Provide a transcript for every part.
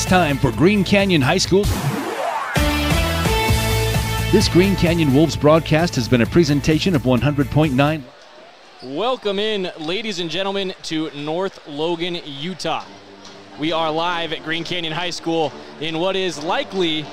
It's time for Green Canyon High School. This Green Canyon Wolves broadcast has been a presentation of 100.9. Welcome in, ladies and gentlemen, to North Logan, Utah. We are live at Green Canyon High School in what is likely,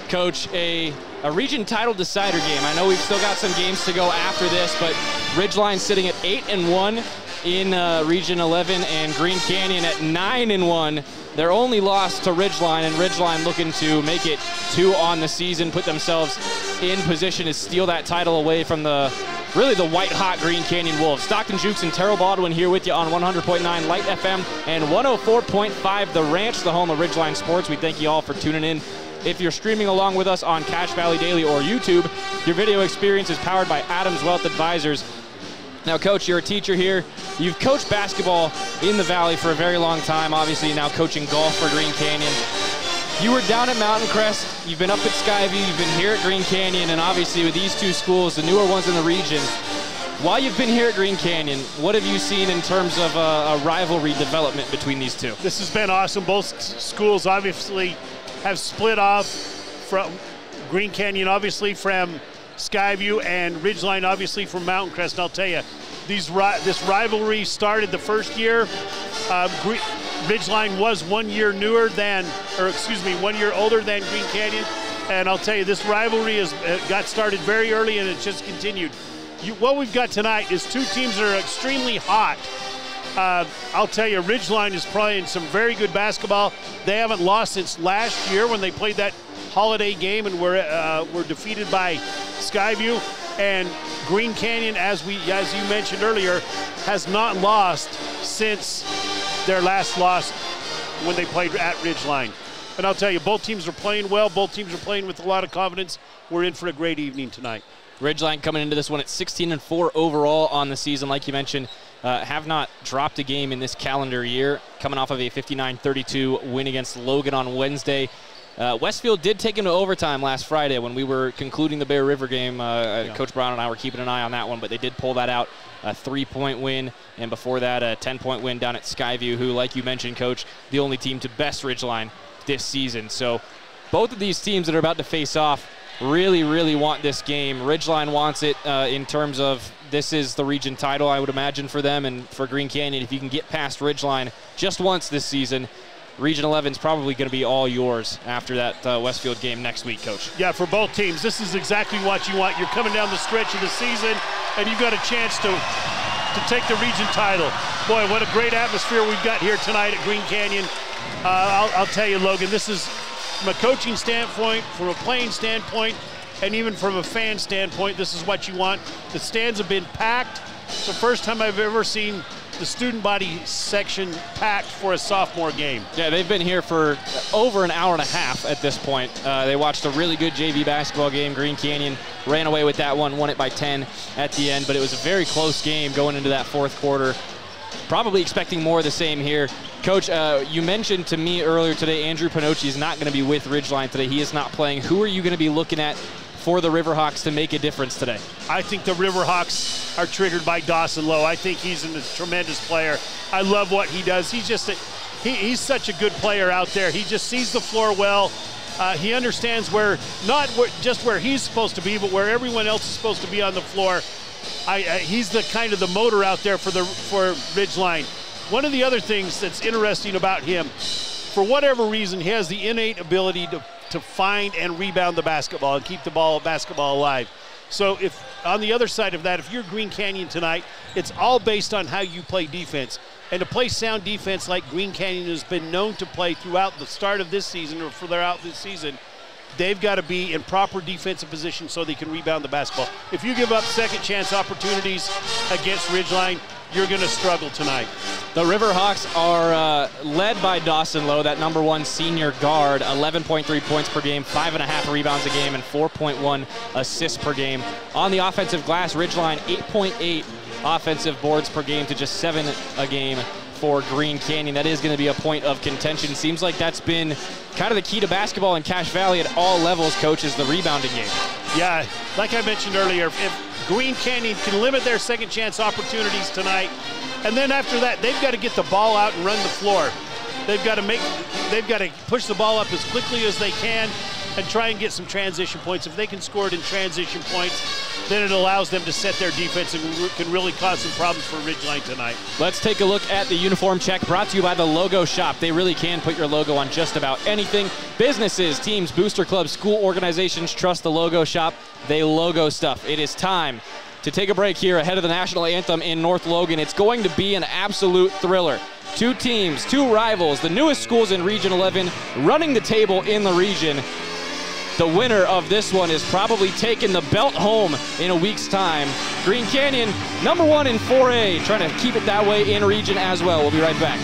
Coach, a region title decider game. I know we've still got some games to go after this, but Ridgeline sitting at 8-1 in Region 11, and Green Canyon at 9-1. Their only loss to Ridgeline, and Ridgeline looking to make it 2 on the season, put themselves in position to steal that title away from the white-hot Green Canyon Wolves. Stockton Jukes and Terrell Baldwin here with you on 100.9 Light FM and 104.5 The Ranch, the home of Ridgeline Sports. We thank you all for tuning in. If you're streaming along with us on Cache Valley Daily or YouTube, your video experience is powered by Adams Wealth Advisors. Now, Coach, you're a teacher here. You've coached basketball in the Valley for a very long time. Obviously, you're now coaching golf for Green Canyon. You were down at Mountain Crest. You've been up at Skyview. You've been here at Green Canyon. And obviously, with these two schools, the newer ones in the region, while you've been here at Green Canyon, what have you seen in terms of a rivalry development between these two? This has been awesome. Both schools obviously have split off from Green Canyon, obviously from Skyview, and Ridgeline obviously from Mountain Crest. And I'll tell you, this rivalry started the first year. Ridgeline was 1 year older than Green Canyon. And I'll tell you, this rivalry got started very early, and it's just continued. What we've got tonight is two teams that are extremely hot. I'll tell you, Ridgeline is playing some very good basketball. They haven't lost since last year when they played that holiday game and were defeated by Skyview. And Green Canyon, as you mentioned earlier, has not lost since their last loss when they played at Ridgeline. And I'll tell you, both teams are playing well. Both teams are playing with a lot of confidence. We're in for a great evening tonight. Ridgeline coming into this one at 16-4 overall on the season, like you mentioned. Have not dropped a game in this calendar year, coming off of a 59-32 win against Logan on Wednesday. Westfield did take him to overtime last Friday when we were concluding the Bear River game. Coach Brown and I were keeping an eye on that one, but they did pull that out, a 3-point win, and before that a 10-point win down at Skyview, who, like you mentioned, Coach, the only team to best Ridgeline this season. So both of these teams that are about to face off really, really want this game. Ridgeline wants it in terms of this is the region title, I would imagine, for them, and for Green Canyon, if you can get past Ridgeline just once this season, Region 11 is probably going to be all yours after that Westfield game next week, Coach. Yeah, for both teams, this is exactly what you want. You're coming down the stretch of the season, and you've got a chance to take the region title. Boy, what a great atmosphere we've got here tonight at Green Canyon. I'll tell you, Logan, this is from a coaching standpoint, from a playing standpoint, and even from a fan standpoint, this is what you want. The stands have been packed. It's the first time I've ever seen the student body section packed for a sophomore game. Yeah, they've been here for over an hour and a half at this point. They watched a really good JV basketball game. Green Canyon ran away with that one, won it by 10 at the end, but it was a very close game going into that fourth quarter. Probably expecting more of the same here. Coach, you mentioned to me earlier today Andrew Pinocci is not going to be with Ridgeline today. He is not playing. Who are you going to be looking at for the Riverhawks to make a difference today? I think the Riverhawks are triggered by Dawson Lowe. I think he's a tremendous player. I love what he does. He's such a good player out there. He just sees the floor well. He understands just where he's supposed to be, but where everyone else is supposed to be on the floor. He's the kind of the motor out there for Ridgeline. One of the other things that's interesting about him, for whatever reason, he has the innate ability to find and rebound the basketball and keep the basketball alive. So if on the other side of that, if you're Green Canyon tonight, it's all based on how you play defense. And to play sound defense like Green Canyon has been known to play throughout the start of this season or throughout this season, they've got to be in proper defensive position so they can rebound the basketball. If you give up second chance opportunities against Ridgeline, you're going to struggle tonight. The Riverhawks are led by Dawson Lowe, that number one senior guard, 11.3 points per game, 5.5 rebounds a game, and 4.1 assists per game. On the offensive glass, Ridgeline, 8.8 offensive boards per game to just 7 a game for Green Canyon. That is going to be a point of contention. Seems like that's been kind of the key to basketball in Cache Valley at all levels, Coach, is the rebounding game. Yeah, like I mentioned earlier, if Green Canyon can limit their second chance opportunities tonight, and then after that, they've got to get the ball out and run the floor. They've got to push the ball up as quickly as they can and try and get some transition points. If they can score it in transition points, then it allows them to set their defense and can really cause some problems for Ridgeline tonight. Let's take a look at the uniform check brought to you by the Logo Shop. They really can put your logo on just about anything. Businesses, teams, booster clubs, school organizations trust the Logo Shop. They logo stuff. It is time to take a break here ahead of the national anthem in North Logan. It's going to be an absolute thriller. Two teams, two rivals, the newest schools in Region 11 running the table in the region. The winner of this one is probably taking the belt home in a week's time. Green Canyon, #1 in 4A, trying to keep it that way in region as well. We'll be right back.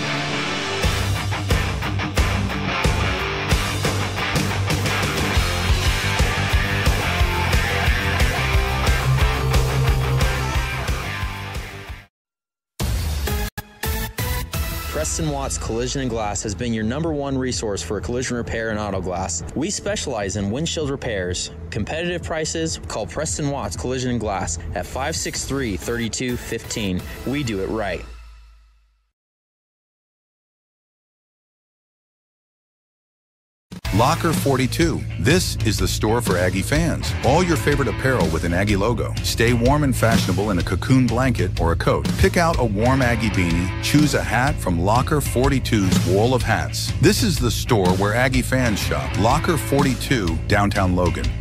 Preston Watts Collision and Glass has been your #1 resource for collision repair and auto glass. We specialize in windshield repairs. Competitive prices, call Preston Watts Collision and Glass at 563-3215. We do it right. Locker 42. This is the store for Aggie fans. All your favorite apparel with an Aggie logo. Stay warm and fashionable in a cocoon blanket or a coat. Pick out a warm Aggie beanie. Choose a hat from Locker 42's wall of hats. This is the store where Aggie fans shop. Locker 42, downtown Logan.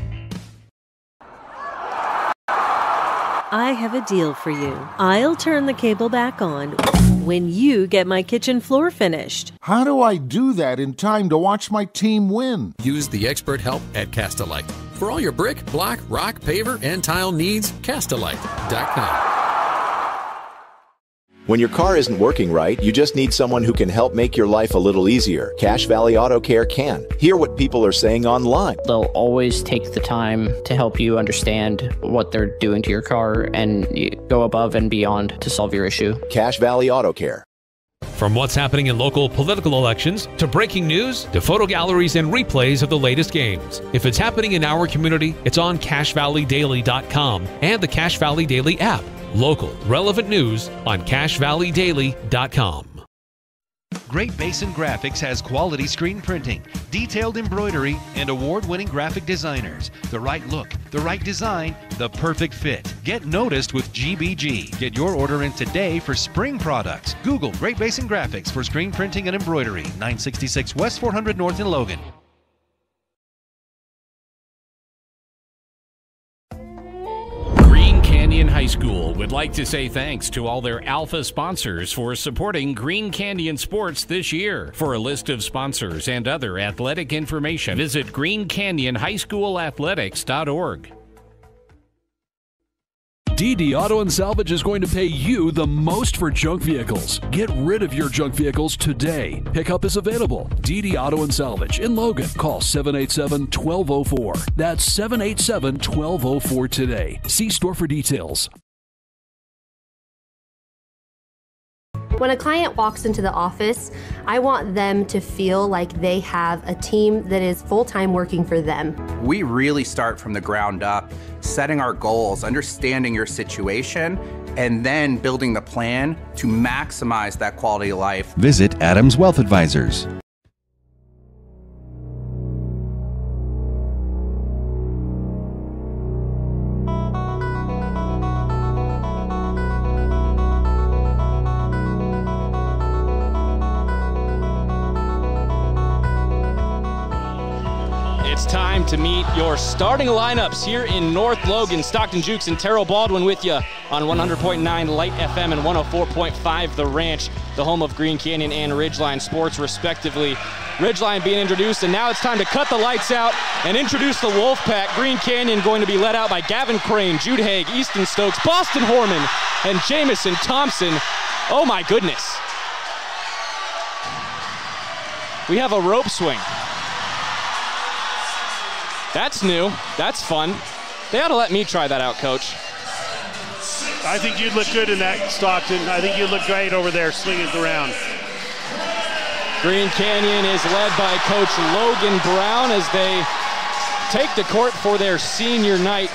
I have a deal for you. I'll turn the cable back on when you get my kitchen floor finished. How do I do that in time to watch my team win? Use the expert help at Castelite. For all your brick, block, rock, paver, and tile needs, Castelite.com. When your car isn't working right, you just need someone who can help make your life a little easier. Cache Valley Auto Care can. Hear what people are saying online. They'll always take the time to help you understand what they're doing to your car and go above and beyond to solve your issue. Cache Valley Auto Care. From what's happening in local political elections, to breaking news, to photo galleries and replays of the latest games. If it's happening in our community, it's on CacheValleyDaily.com and the Cache Valley Daily app. Local, relevant news on CacheValleyDaily.com. Great Basin Graphics has quality screen printing, detailed embroidery, and award-winning graphic designers. The right look, the right design, the perfect fit. Get noticed with GBG. Get your order in today for spring products. Google Great Basin Graphics for screen printing and embroidery. 966 West 400 North in Logan. Canyon High School would like to say thanks to all their Alpha sponsors for supporting Green Canyon sports this year. For a list of sponsors and other athletic information, visit greencanyonhighschoolathletics.org. DD Auto and Salvage is going to pay you the most for junk vehicles. Get rid of your junk vehicles today. Pickup is available. DD Auto and Salvage in Logan. Call 787-1204. That's 787-1204 today. See store for details. When a client walks into the office, I want them to feel like they have a team that is full-time working for them. We really start from the ground up, setting our goals, understanding your situation, and then building the plan to maximize that quality of life. Visit Adams Wealth Advisors. It's time to meet your starting lineups here in North Logan. Stockton Jukes and Terrell Baldwin with you on 100.9 Light FM and 104.5 The Ranch, the home of Green Canyon and Ridgeline Sports, respectively. Ridgeline being introduced, and now it's time to cut the lights out and introduce the Wolfpack. Green Canyon going to be led out by Gavin Crane, Jude Haig, Easton Stokes, Boston Horman, and Jamison Thompson. Oh my goodness. We have a rope swing. That's new. That's fun. They ought to let me try that out, Coach. I think you'd look good in that, Stockton. I think you'd look great over there swinging it around. Green Canyon is led by Coach Logan Brown as they take the court for their senior night.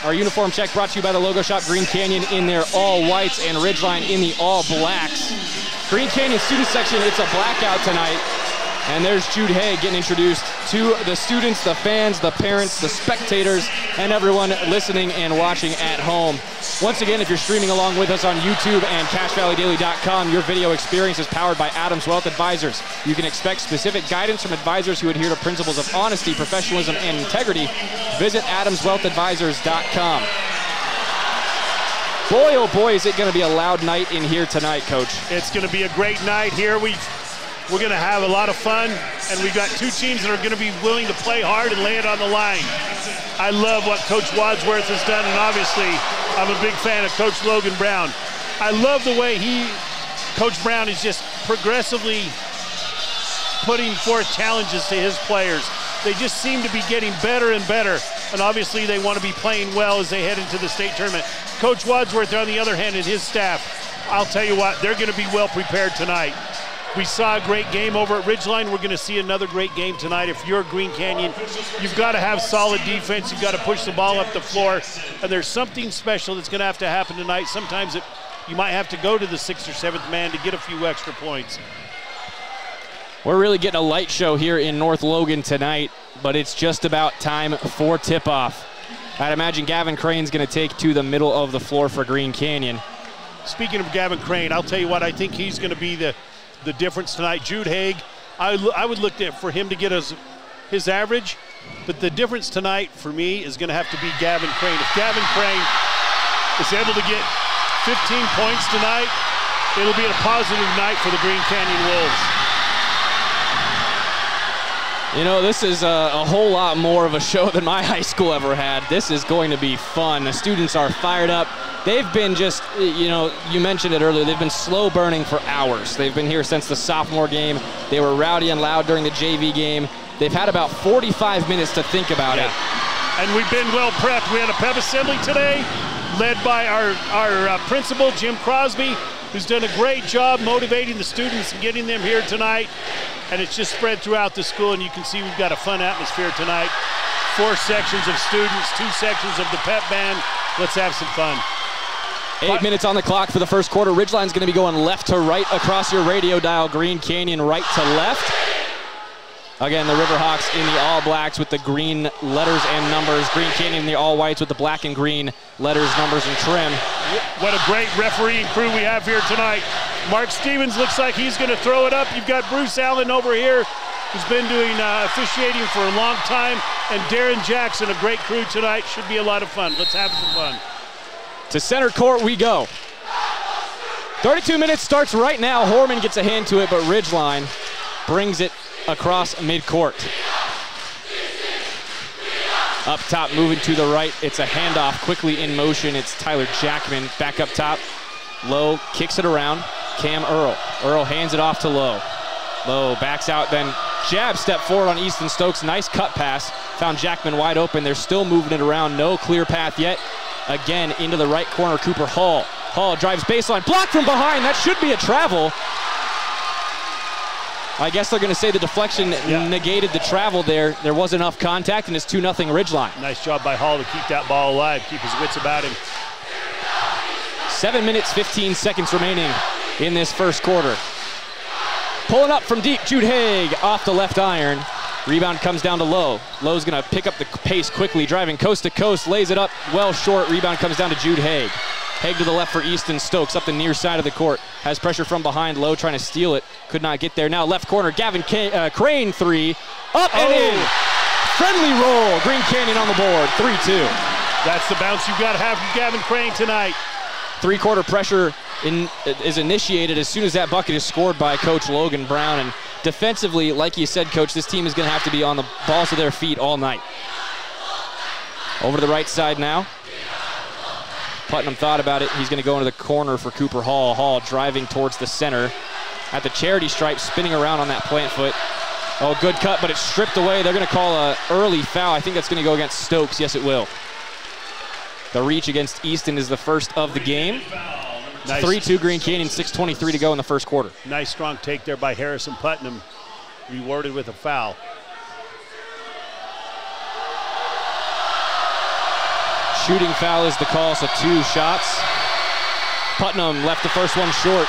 Our uniform check brought to you by the Logo Shop. Green Canyon in their all whites and Ridgeline in the all blacks. Green Canyon student section, it's a blackout tonight. And there's Jude Haig getting introduced to the students, the fans, the parents, the spectators, and everyone listening and watching at home. Once again, if you're streaming along with us on YouTube and CashValleyDaily.com, your video experience is powered by Adams Wealth Advisors. You can expect specific guidance from advisors who adhere to principles of honesty, professionalism, and integrity. Visit AdamsWealthAdvisors.com. Boy, oh boy, is it going to be a loud night in here tonight, Coach. It's going to be a great night here. We're going to have a lot of fun, and we've got two teams that are going to be willing to play hard and lay it on the line. I love what Coach Wadsworth has done, and obviously I'm a big fan of Coach Logan Brown. I love the way Coach Brown is just progressively putting forth challenges to his players. They just seem to be getting better and better, and obviously they want to be playing well as they head into the state tournament. Coach Wadsworth, on the other hand, and his staff, I'll tell you what, they're going to be well prepared tonight. We saw a great game over at Ridgeline. We're going to see another great game tonight. If you're Green Canyon, you've got to have solid defense. You've got to push the ball up the floor. And there's something special that's going to have to happen tonight. Sometimes you might have to go to the 6th or 7th man to get a few extra points. We're really getting a light show here in North Logan tonight, but it's just about time for tip-off. I'd imagine Gavin Crane's going to take to the middle of the floor for Green Canyon. Speaking of Gavin Crane, I'll tell you what, I think he's going to be the difference tonight. Jude Haig, I would look for him to get his average, but the difference tonight for me is going to have to be Gavin Crane. If Gavin Crane is able to get 15 points tonight, it'll be a positive night for the Green Canyon Wolves. You know, this is a whole lot more of a show than my high school ever had. This is going to be fun. The students are fired up. They've been just, you know, you mentioned it earlier, they've been slow burning for hours. They've been here since the sophomore game. They were rowdy and loud during the JV game. They've had about 45 minutes to think about it. And we've been well prepped. We had a pep assembly today led by our principal, Jim Crosby, who's done a great job motivating the students and getting them here tonight. And it's just spread throughout the school, and you can see we've got a fun atmosphere tonight. 4 sections of students, 2 sections of the pep band. Let's have some fun. 8 minutes on the clock for the first quarter. Ridgeline's going to be going left to right across your radio dial. Green Canyon right to left. Again, the Riverhawks in the all blacks with the green letters and numbers. Green Canyon in the all whites with the black and green letters, numbers, and trim. What a great refereeing crew we have here tonight. Mark Stevens looks like he's going to throw it up. You've got Bruce Allen over here, who's been doing officiating for a long time, and Darren Jackson, a great crew tonight. Should be a lot of fun. Let's have some fun. To center court we go. 32 minutes starts right now. Horman gets a hand to it, but Ridgeline brings it across midcourt. Up top, moving to the right. It's a handoff quickly in motion. It's Tyler Jackman back up top. Lowe kicks it around. Cam Earl. Earl hands it off to Lowe. Lowe backs out, then jab step forward on Easton Stokes. Nice cut pass. Found Jackman wide open. They're still moving it around. No clear path yet. Again, into the right corner, Cooper Hall. Hall drives baseline. Blocked from behind. That should be a travel. I guess they're going to say the deflection negated the travel there. There was enough contact, and it's 2-0 Ridgeline. Nice job by Hall to keep that ball alive, keep his wits about him. 7 minutes, 15 seconds remaining in this first quarter. Pulling up from deep, Jude Haig off the left iron. Rebound comes down to Lowe. Lowe's going to pick up the pace quickly, driving coast to coast, lays it up well short. Rebound comes down to Jude Haig. Haig to the left for Easton Stokes, up the near side of the court. Has pressure from behind, Lowe trying to steal it. Could not get there. Now left corner, Gavin Crane three. Up and in. Friendly roll. Green Canyon on the board, 3-2. That's the bounce you've got to have from Gavin Crane tonight. Three-quarter pressure is initiated as soon as that bucket is scored by Coach Logan Brown. And defensively, like you said, Coach, this team is going to have to be on the balls of their feet all night. Over to the right side now. Putnam thought about it. He's going to go into the corner for Cooper Hall. Hall driving towards the center. At the charity stripe, spinning around on that plant foot. Oh, good cut, but it's stripped away. They're going to call an early foul. I think that's going to go against Stokes. Yes, it will. The reach against Easton is the first of the game. Nice. 3-2 Green Canyon, 6:23 to go in the first quarter. Nice strong take there by Harrison Putnam, rewarded with a foul. Shooting foul is the call, so 2 shots. Putnam left the first one short.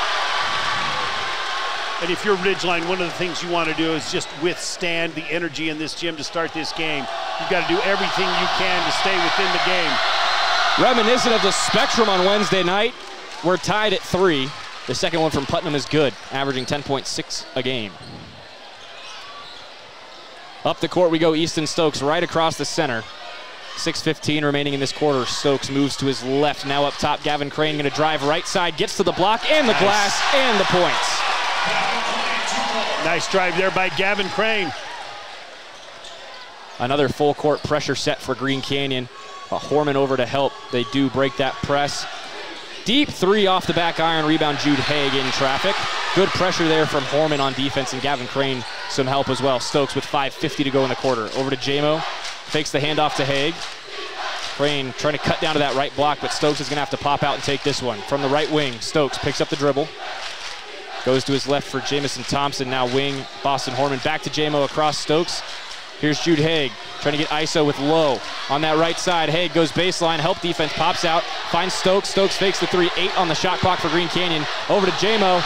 And if you're Ridgeline, one of the things you want to do is just withstand the energy in this gym to start this game. You've got to do everything you can to stay within the game. Reminiscent of the Spectrum on Wednesday night, we're tied at 3. The second one from Putnam is good, averaging 10.6 a game. Up the court we go, Easton Stokes right across the center. 6:15 remaining in this quarter. Stokes moves to his left. Now up top, Gavin Crane going to drive right side, gets to the block and the glass and the points. Nice drive there by Gavin Crane. Another full court pressure set for Green Canyon. Horman over to help. They do break that press. Deep 3 off the back iron. Rebound Jude Haig in traffic. Good pressure there from Horman on defense, and Gavin Crane some help as well. Stokes with 5:50 to go in the quarter. Over to Jamo. Fakes the handoff to Haig. Crane trying to cut down to that right block, but Stokes is going to have to pop out and take this one. From the right wing, Stokes picks up the dribble. Goes to his left for Jamison Thompson. Now wing, Boston Horman. Back to Jamo across Stokes. Here's Jude Haig trying to get ISO with Lowe. On that right side, Haig goes baseline. Help defense, pops out. Finds Stokes. Stokes fakes the 3. 8 on the shot clock for Green Canyon. Over to Jamo.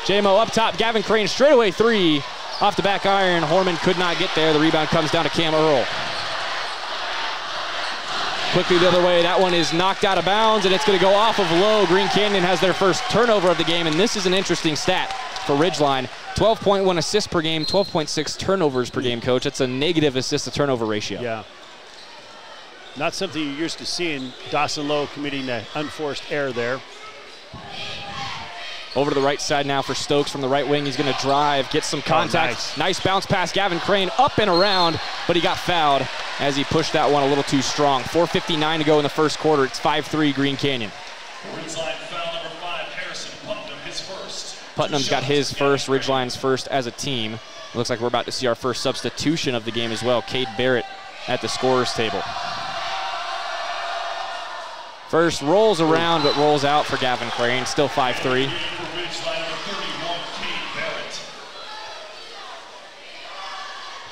Jamo up top. Gavin Crane straightaway 3. Off the back iron. Horman could not get there. The rebound comes down to Cam Earl. Quickly the other way, that one is knocked out of bounds, and it's going to go off of Lowe. Green Canyon has their first turnover of the game, and this is an interesting stat for Ridgeline. 12.1 assists per game, 12.6 turnovers per game, Coach. That's a negative assist-to-turnover ratio. Yeah. Not something you're used to seeing. Dawson Lowe committing an unforced error there. Over to the right side now for Stokes from the right wing. He's going to drive, get some contact. Nice bounce pass, Gavin Crane up and around, but he got fouled as he pushed that one a little too strong. 4:59 to go in the first quarter. It's 5-3 Green Canyon. Ridgeline foul number 5, Harrison Putnam, his first. Putnam's got his first, Ridgeline's first as a team. It looks like we're about to see our first substitution of the game as well. Cade Barrett at the scorer's table. First rolls around, but rolls out for Gavin Crane. Still 5-3.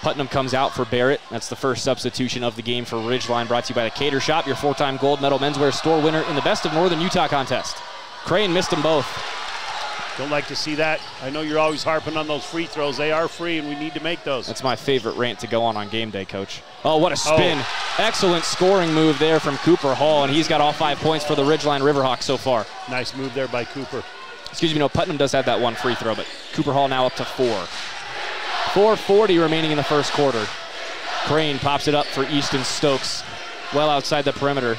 Putnam comes out for Barrett. That's the first substitution of the game for Ridgeline, brought to you by the Cater Shop, your 4-time gold medal menswear store winner in the Best of Northern Utah contest. Crane missed them both. Don't like to see that. I know you're always harping on those free throws. They are free, and we need to make those. That's my favorite rant to go on game day, Coach. Oh, what a spin. Oh. Excellent scoring move there from Cooper Hall, and he's got all 5 points for the Ridgeline Riverhawks so far. Nice move there by Cooper. Excuse me, no, Putnam does have that one free throw, but Cooper Hall now up to 4. 4:40 remaining in the first quarter. Crane pops it up for Easton Stokes, well outside the perimeter.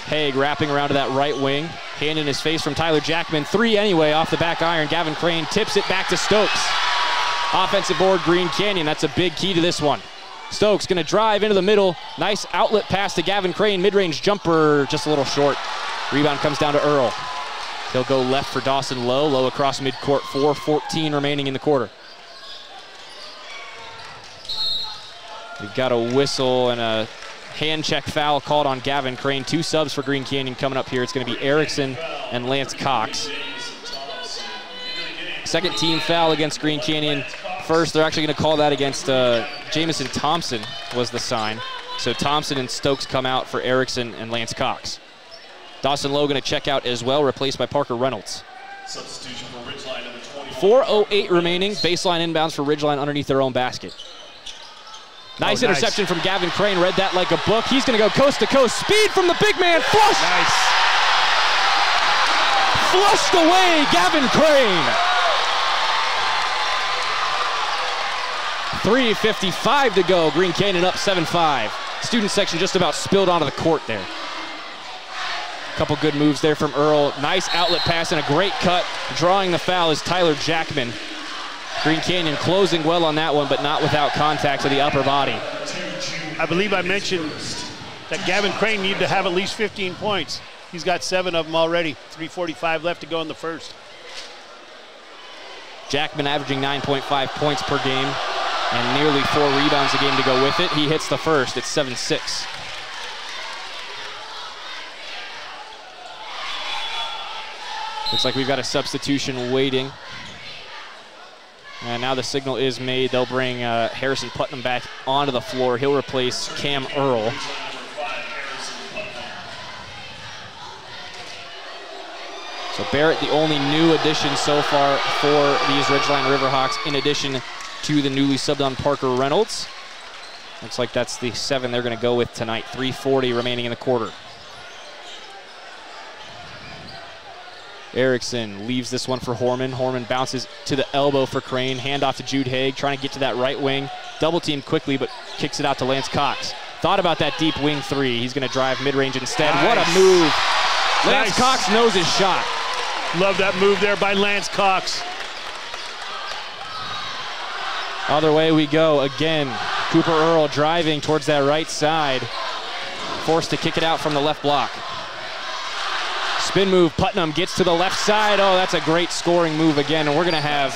Haig wrapping around to that right wing. Hand in his face from Tyler Jackman. 3 anyway off the back iron. Gavin Crane tips it back to Stokes. Offensive board, Green Canyon. That's a big key to this one. Stokes going to drive into the middle. Nice outlet pass to Gavin Crane. Mid-range jumper, just a little short. Rebound comes down to Earl. He'll go left for Dawson Lowe. Lowe across midcourt. 4:14 remaining in the quarter. We've got a whistle and a hand check foul called on Gavin Crane. 2 subs for Green Canyon coming up here. It's going to be Erickson and Lance Cox. Second team foul against Green Canyon. First, they're actually going to call that against Jamison Thompson was the sign. So Thompson and Stokes come out for Erickson and Lance Cox. Dawson Lowe going to check out as well, replaced by Parker Reynolds. Substitution for Ridgeline number 4:08 remaining. Baseline inbounds for Ridgeline underneath their own basket. Nice interception from Gavin Crane. Read that like a book. He's going to go coast to coast. Speed from the big man. Flush. Nice. Flushed away, Gavin Crane. 3:55 to go. Green Canyon up 7-5. Student section just about spilled onto the court there. Couple good moves there from Earl. Nice outlet pass and a great cut. Drawing the foul is Tyler Jackman. Green Canyon closing well on that one, but not without contact to the upper body. I believe I mentioned that Gavin Crane needed to have at least 15 points. He's got 7 of them already. 3:45 left to go in the first. Jackman averaging 9.5 points per game and nearly 4 rebounds a game to go with it. He hits the first. It's 7-6. Looks like we've got a substitution waiting. And now the signal is made. They'll bring Harrison Putnam back onto the floor. He'll replace Cam Earl. So Barrett, the only new addition so far for these Ridgeline Riverhawks, in addition to the newly subbed on Parker Reynolds. Looks like that's the 7 they're going to go with tonight. 3:40 remaining in the quarter. Erickson leaves this one for Horman. Horman bounces to the elbow for Crane. Handoff to Jude Haig, trying to get to that right wing. Double team quickly, but kicks it out to Lance Cox. Thought about that deep wing 3. He's going to drive mid-range instead. Nice. What a move. Lance Cox knows his shot. Love that move there by Lance Cox. Other way we go again. Cooper Earl driving towards that right side. Forced to kick it out from the left block. Spin move, Putnam gets to the left side. Oh, that's a great scoring move again, and we're going to have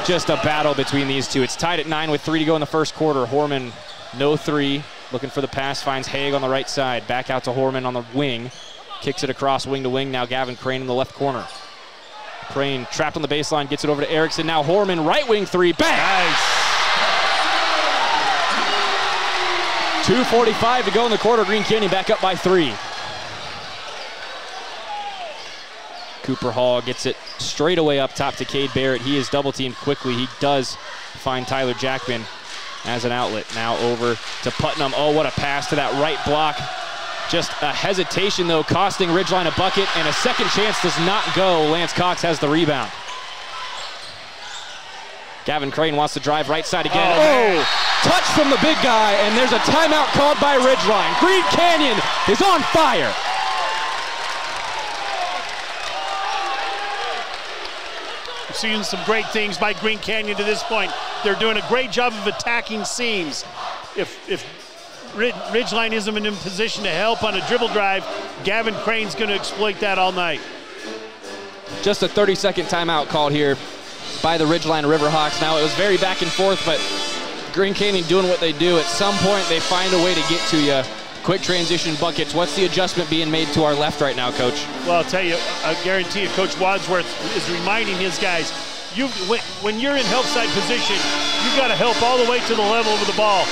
just a battle between these two. It's tied at 9 with 3 to go in the first quarter. Horman, no 3, looking for the pass, finds Haig on the right side. Back out to Horman on the wing. Kicks it across wing to wing. Now Gavin Crane in the left corner. Crane trapped on the baseline, gets it over to Erickson. Now Horman, right wing 3, bang! Nice. 2:45 to go in the quarter. Green Canyon back up by 3. Cooper Hall gets it straight away up top to Cade Barrett. He is double teamed quickly. He does find Tyler Jackman as an outlet. Now over to Putnam. Oh, what a pass to that right block. Just a hesitation, though, costing Ridgeline a bucket, and a second chance does not go. Lance Cox has the rebound. Gavin Crane wants to drive right side again. Oh, touch from the big guy, and there's a timeout called by Ridgeline. Green Canyon is on fire. We've seen some great things by Green Canyon to this point. They're doing a great job of attacking seams. If Ridgeline isn't in position to help on a dribble drive, Gavin Crane's going to exploit that all night. Just a 30-second timeout called here by the Ridgeline Riverhawks. Now, it was very back and forth, but Green Canyon doing what they do. At some point, they find a way to get to you. Quick transition buckets. What's the adjustment being made to our left right now, Coach? Well, I'll tell you, I guarantee you, Coach Wadsworth is reminding his guys, when you're in help side position, you've got to help all the way to the level of the ball.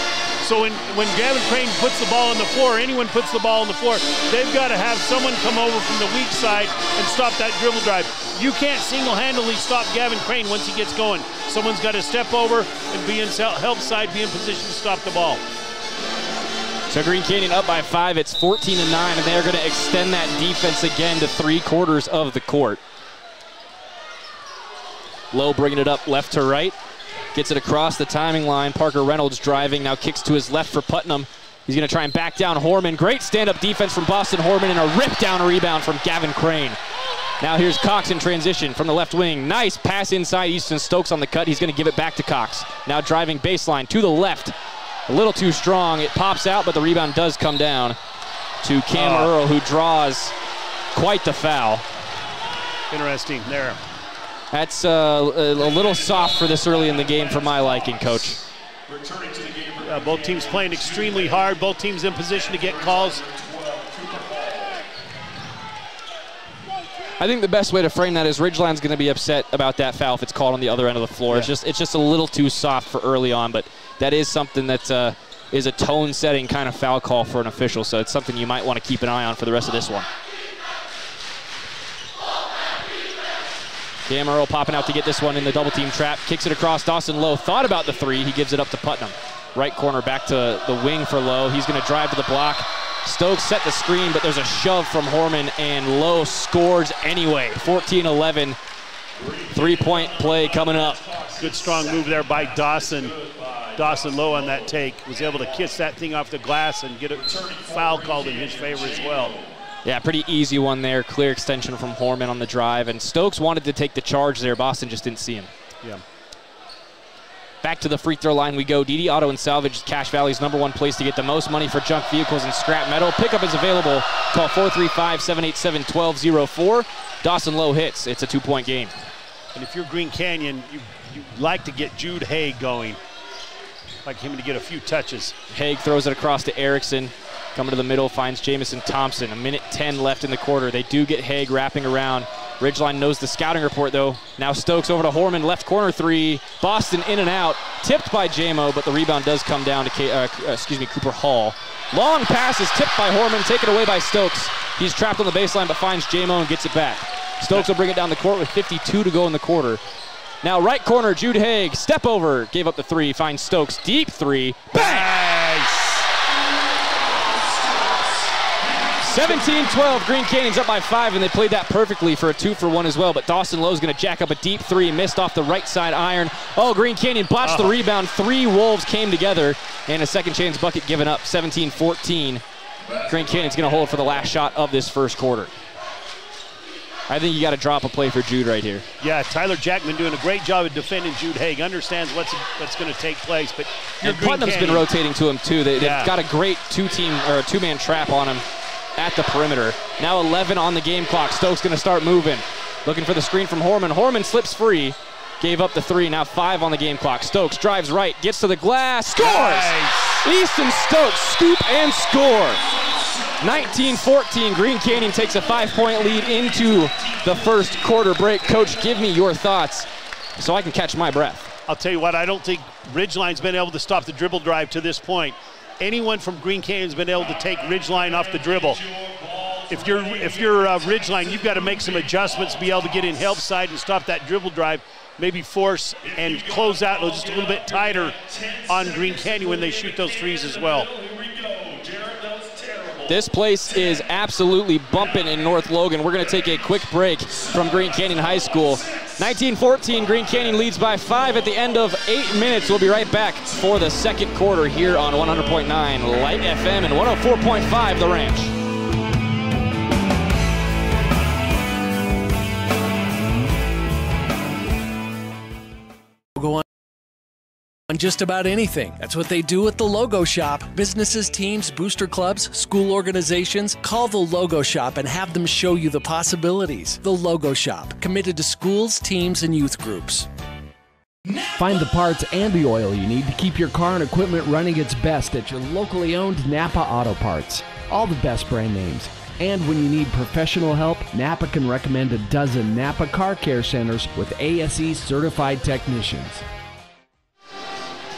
So when Gavin Crane puts the ball on the floor, anyone puts the ball on the floor, they've got to have someone come over from the weak side and stop that dribble drive. You can't single-handedly stop Gavin Crane once he gets going. Someone's got to step over and be in help side, be in position to stop the ball. So Green Canyon up by 5. It's 14-9, and they're going to extend that defense again to 3/4 of the court. Lowe bringing it up left to right. Gets it across the timing line. Parker Reynolds driving, now kicks to his left for Putnam. He's going to try and back down Horman. Great stand-up defense from Boston Horman, and a rip-down rebound from Gavin Crane. Now here's Cox in transition from the left wing. Nice pass inside. Easton Stokes on the cut. He's going to give it back to Cox. Now driving baseline to the left. A little too strong. It pops out, but the rebound does come down to Cam Earl, who draws quite the foul. Interesting there. That's a little soft for this early in the game for my liking, Coach. Both teams playing extremely hard. Both teams in position to get calls. I think the best way to frame that is Ridgeline's going to be upset about that foul if it's called on the other end of the floor. Yeah. It's just a little too soft for early on, but that is something that is a tone-setting kind of foul call for an official, so it's something you might want to keep an eye on for the rest of this one. Cam Earl popping out to get this one in the double-team trap. Kicks it across. Dawson Lowe thought about the 3. He gives it up to Putnam. Right corner back to the wing for Lowe. He's going to drive to the block. Stokes set the screen, but there's a shove from Horman, and Lowe scores anyway. 14-11. Three-point play coming up. Good strong move there by Dawson. Dawson Lowe on that take was able to kiss that thing off the glass and get a foul called in his favor as well. Yeah, pretty easy one there. Clear extension from Horman on the drive, and Stokes wanted to take the charge there. Boston just didn't see him. Yeah. Back to the free throw line we go. DD Auto and Salvage is Cache Valley's #1 place to get the most money for junk vehicles and scrap metal. Pickup is available. Call 435-787-1204. Dawson Lowe hits. It's a 2-point game. And if you're Green Canyon, you like to get Jude Haig going. Like him to get a few touches. Haig throws it across to Erickson. Coming to the middle, finds Jamison Thompson. 1:10 left in the quarter. They do get Haig wrapping around. Ridgeline knows the scouting report, though. Now Stokes over to Horman, left corner 3. Boston in and out, tipped by Jamo, but the rebound does come down to Cooper Hall. Long pass is tipped by Horman, taken away by Stokes. He's trapped on the baseline, but finds Jamo and gets it back. Stokes will bring it down the court with 52 to go in the quarter. Now right corner, Jude Haig, step over, gave up the three, finds Stokes, deep three, bang! Nice. 17-12, Green Canyon's up by 5, and they played that perfectly for a 2-for-1 as well, but Dawson Lowe's gonna jack up a deep three, missed off the right side iron. Oh, Green Canyon botched the rebound. 3 Wolves came together, and a second chance bucket given up, 17-14. Green Canyon's gonna hold for the last shot of this first quarter. I think you got to drop a play for Jude right here. Yeah, Tyler Jackman doing a great job of defending Jude Haig. Understands what's going to take place, but Putnam's been rotating to him too. They've got a great two-man trap on him at the perimeter. Now 11 on the game clock. Stokes going to start moving, looking for the screen from Horman. Horman slips free, gave up the 3. Now 5 on the game clock. Stokes drives right, gets to the glass, scores. Nice. Easton Stokes scoop and score. 19-14, Green Canyon takes a 5-point lead into the first quarter break. Coach, give me your thoughts so I can catch my breath. I'll tell you what, I don't think Ridgeline's been able to stop the dribble drive to this point. Anyone from Green Canyon's been able to take Ridgeline off the dribble. If you're Ridgeline, you've got to make some adjustments, be able to get in help side and stop that dribble drive, maybe force and close out just a little bit tighter on Green Canyon when they shoot those threes as well. This place is absolutely bumping in North Logan. We're going to take a quick break from Green Canyon High School. 19-14, Green Canyon leads by 5 at the end of 8 minutes. We'll be right back for the second quarter here on 100.9 Light FM and 104.5 The Ranch. Go on just about anything. That's what they do at the Logo Shop. Businesses, teams, booster clubs, school organizations, call the Logo Shop and have them show you the possibilities. The Logo Shop, committed to schools, teams, and youth groups. Find the parts and the oil you need to keep your car and equipment running its best at your locally owned Napa Auto Parts. All the best brand names. And when you need professional help, Napa can recommend a dozen Napa Car Care Centers with ASE certified technicians.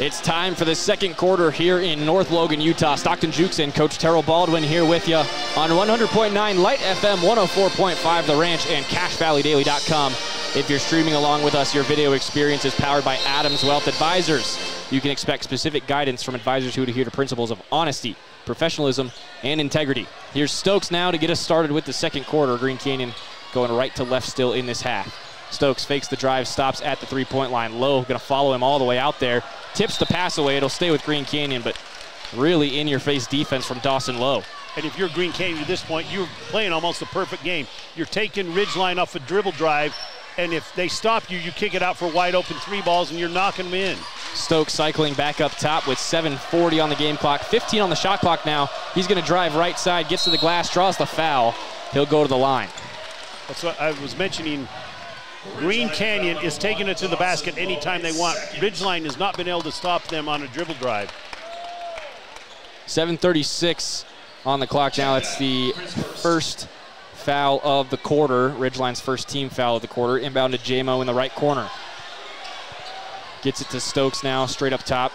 It's time for the second quarter here in North Logan, Utah. Stockton Jukes and Coach Terrell Baldwin here with you on 100.9 Light FM, 104.5 The Ranch, and CashValleyDaily.com. If you're streaming along with us, your video experience is powered by Adams Wealth Advisors. You can expect specific guidance from advisors who adhere to principles of honesty, professionalism, and integrity. Here's Stokes now to get us started with the second quarter. Green Canyon going right to left still in this half. Stokes fakes the drive, stops at the three-point line. Lowe going to follow him all the way out there. Tips the pass away. It'll stay with Green Canyon, but really in-your-face defense from Dawson Lowe. And if you're Green Canyon at this point, you're playing almost a perfect game. You're taking Ridgeline off a dribble drive, and if they stop you, you kick it out for wide open 3 balls, and you're knocking them in. Stokes cycling back up top with 7:40 on the game clock, 15 on the shot clock now. He's going to drive right side, gets to the glass, draws the foul. He'll go to the line. That's what I was mentioning. Green Canyon is taking it to the basket anytime they want. Ridgeline has not been able to stop them on a dribble drive. 7:36 on the clock now. It's the first foul of the quarter. Ridgeline's first team foul of the quarter. Inbound to J-Mo in the right corner. Gets it to Stokes now, straight up top.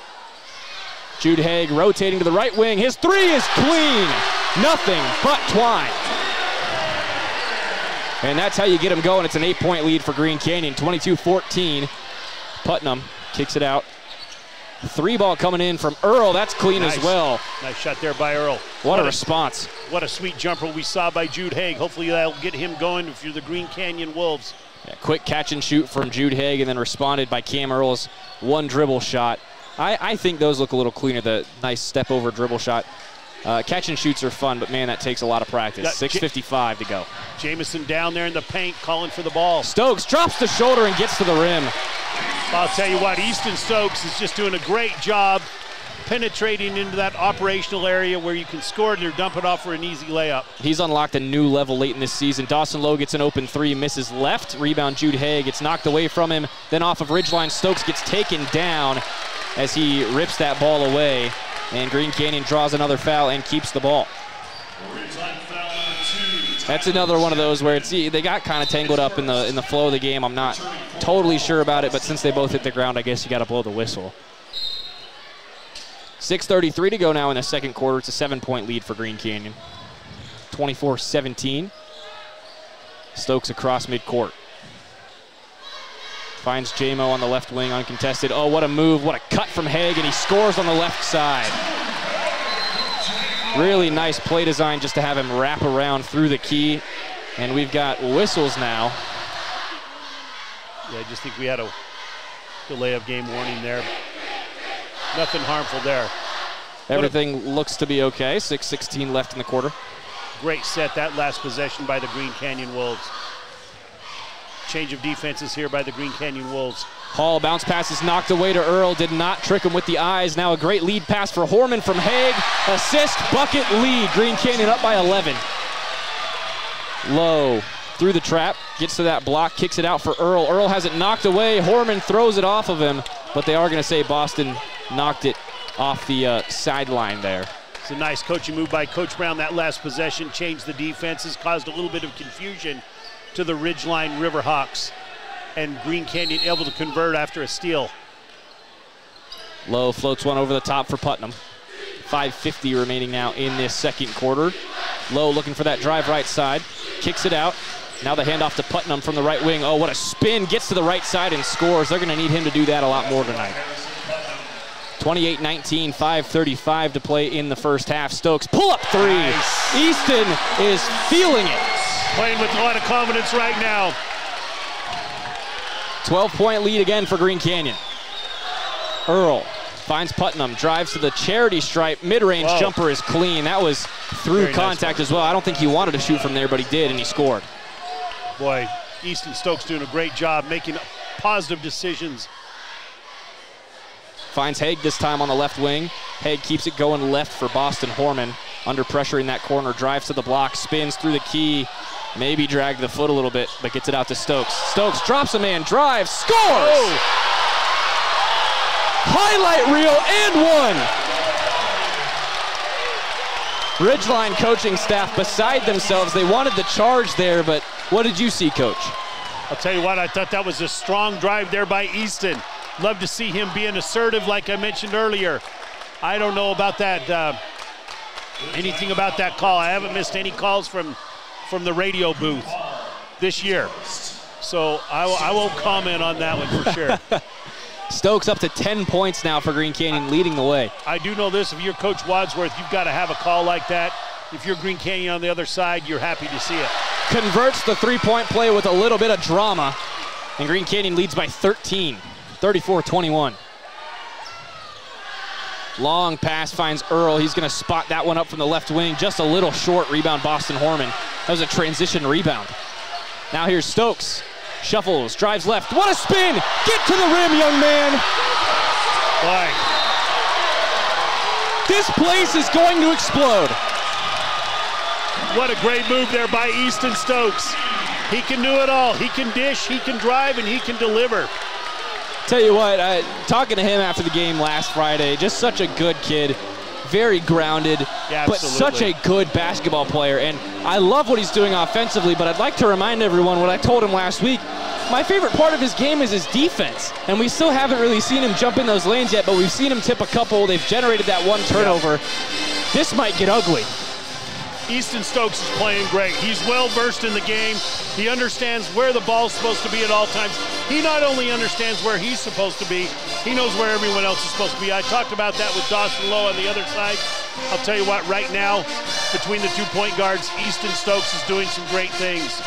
Jude Haig rotating to the right wing. His 3 is clean. Nothing but twine. And that's how you get them going. It's an 8-point lead for Green Canyon, 22-14. Putnam kicks it out. 3 ball coming in from Earl. That's clean as well. Nice shot there by Earl. What a response. What a sweet jumper we saw by Jude Haig. Hopefully that'll get him going if you're the Green Canyon Wolves. Yeah, quick catch and shoot from Jude Haig, and then responded by Cam Earl's 1 dribble shot. I think those look a little cleaner, the nice step over dribble shot. Catch and shoots are fun, but man, that takes a lot of practice. 6:55 to go. Jamison down there in the paint calling for the ball. Stokes drops the shoulder and gets to the rim. I'll tell you what, Easton Stokes is just doing a great job penetrating into that operational area where you can score it or dump it off for an easy layup. He's unlocked a new level late in this season. Dawson Lowe gets an open 3, misses left. Rebound Jude Haig. It's knocked away from him. Then off of Ridgeline, Stokes gets taken down as he rips that ball away. And Green Canyon draws another foul and keeps the ball. That's another one of those where they got kind of tangled up in the flow of the game. I'm not totally sure about it, but since they both hit the ground, I guess you got to blow the whistle. 6:33 to go now in the second quarter. It's a 7-point lead for Green Canyon. 24-17. Stokes across midcourt. Finds J-Mo on the left wing, uncontested. Oh, what a move, what a cut from Haig, and he scores on the left side. Really nice play design just to have him wrap around through the key. And we've got whistles now. Yeah, I just think we had a delay of game warning there. Nothing harmful there. Everything looks to be okay. 6:16 left in the quarter. Great set, that last possession by the Green Canyon Wolves. Change of defenses here by the Green Canyon Wolves. Hall bounce pass is knocked away to Earl. Did not trick him with the eyes. Now a great lead pass for Horman from Haig. Assist, bucket, lead. Green Canyon up by 11. Low through the trap. Gets to that block. Kicks it out for Earl. Earl has it knocked away. Horman throws it off of him. But they are going to say Boston knocked it off the sideline there. It's a nice coaching move by Coach Brown. That last possession changed the defenses, caused a little bit of confusion to the Ridgeline Riverhawks, and Green Canyon able to convert after a steal. Low floats one over the top for Putnam. 5:50 remaining now in this second quarter. Low looking for that drive right side. Kicks it out. Now the handoff to Putnam from the right wing. Oh, what a spin. Gets to the right side and scores. They're going to need him to do that a lot more tonight. 28-19, 5:35 to play in the first half. Stokes pull-up three. Nice. Easton is feeling it. Playing with a lot of confidence right now. 12-point lead again for Green Canyon. Earl finds Putnam, drives to the charity stripe. Mid-range jumper is clean. That was through Very contact nice as well. I don't think he wanted to shoot from there, but he did, and he scored. Boy, Easton Stokes doing a great job making positive decisions. Finds Haig this time on the left wing. Haig keeps it going left for Boston Horman. Under pressure in that corner, drives to the block, spins through the key. Maybe dragged the foot a little bit, but gets it out to Stokes. Stokes drops a man, drives, scores! Oh. Highlight reel and one! Ridgeline coaching staff beside themselves. They wanted the charge there, but what did you see, Coach? I'll tell you what, I thought that was a strong drive there by Easton. Love to see him being assertive like I mentioned earlier. I don't know about that, anything about that call. I haven't missed any calls from the radio booth this year. So I won't comment on that one for sure. Stokes up to 10 points now for Green Canyon, leading the way. I do know this, if you're Coach Wadsworth, you've got to have a call like that. If you're Green Canyon on the other side, you're happy to see it. Converts the three-point play with a little bit of drama, and Green Canyon leads by 13, 34-21. Long pass finds Earl. He's going to spot that one up from the left wing. Just a little short. Rebound Boston Horman. That was a transition rebound. Now here's Stokes. Shuffles, drives left. What a spin! Get to the rim, young man! Boy. This place is going to explode. What a great move there by Easton Stokes. He can do it all. He can dish, he can drive, and he can deliver. Tell you what, talking to him after the game last Friday, just such a good kid, very grounded, but such a good basketball player. And I love what he's doing offensively, but I'd like to remind everyone what I told him last week. My favorite part of his game is his defense, and we still haven't really seen him jump in those lanes yet, but we've seen him tip a couple. They've generated that one turnover. This might get ugly. Easton Stokes is playing great. He's well versed in the game. He understands where the ball's supposed to be at all times. He not only understands where he's supposed to be, he knows where everyone else is supposed to be. I talked about that with Dawson Lowe on the other side. I'll tell you what, right now, between the 2 point guards, Easton Stokes is doing some great things.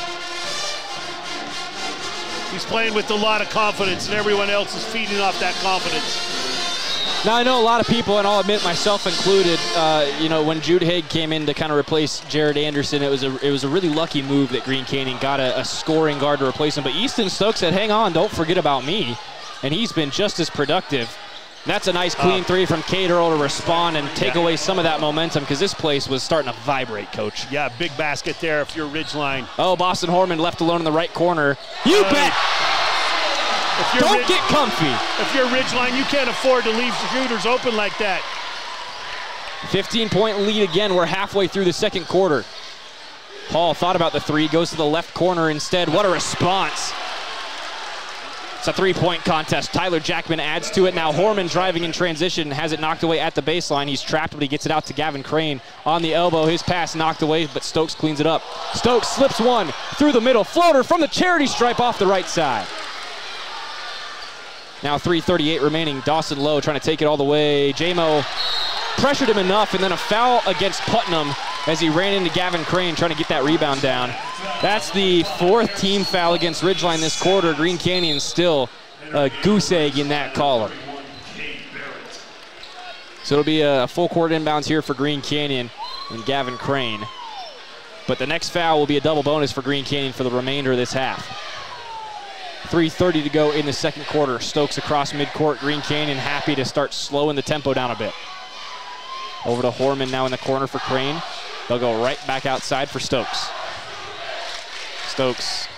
He's playing with a lot of confidence, and everyone else is feeding off that confidence. Now, I know a lot of people, and I'll admit myself included, when Jude Haig came in to kind of replace Jared Anderson, it was a really lucky move that Green Canyon got a scoring guard to replace him. But Easton Stokes said, hang on, don't forget about me. And he's been just as productive. That's a nice clean three from Cade Earl to respond and take away some of that momentum, because this place was starting to vibrate, Coach. Yeah, big basket there if you're Ridgeline. Oh, Boston Horman left alone in the right corner. You bet! Don't get comfy. If you're Ridgeline, you can't afford to leave shooters open like that. 15-point lead again. We're halfway through the second quarter. Hall thought about the three, goes to the left corner instead. What a response. It's a three-point contest. Tyler Jackman adds to it. Now Horman driving in transition, has it knocked away at the baseline. He's trapped, but he gets it out to Gavin Crane on the elbow. His pass knocked away, but Stokes cleans it up. Stokes slips one through the middle. Floater from the charity stripe off the right side. Now 3:38 remaining. Dawson Lowe trying to take it all the way. J-Mo pressured him enough, and then a foul against Putnam as he ran into Gavin Crane trying to get that rebound down. That's the 4th team foul against Ridgeline this quarter. Green Canyon still a goose egg in that column. So it'll be a full court inbounds here for Green Canyon and Gavin Crane. But the next foul will be a double bonus for Green Canyon for the remainder of this half. 3:30 to go in the second quarter. Stokes across midcourt. Green Canyon happy to start slowing the tempo down a bit. Over to Horman now in the corner for Crane. They'll go right back outside for Stokes. Stokes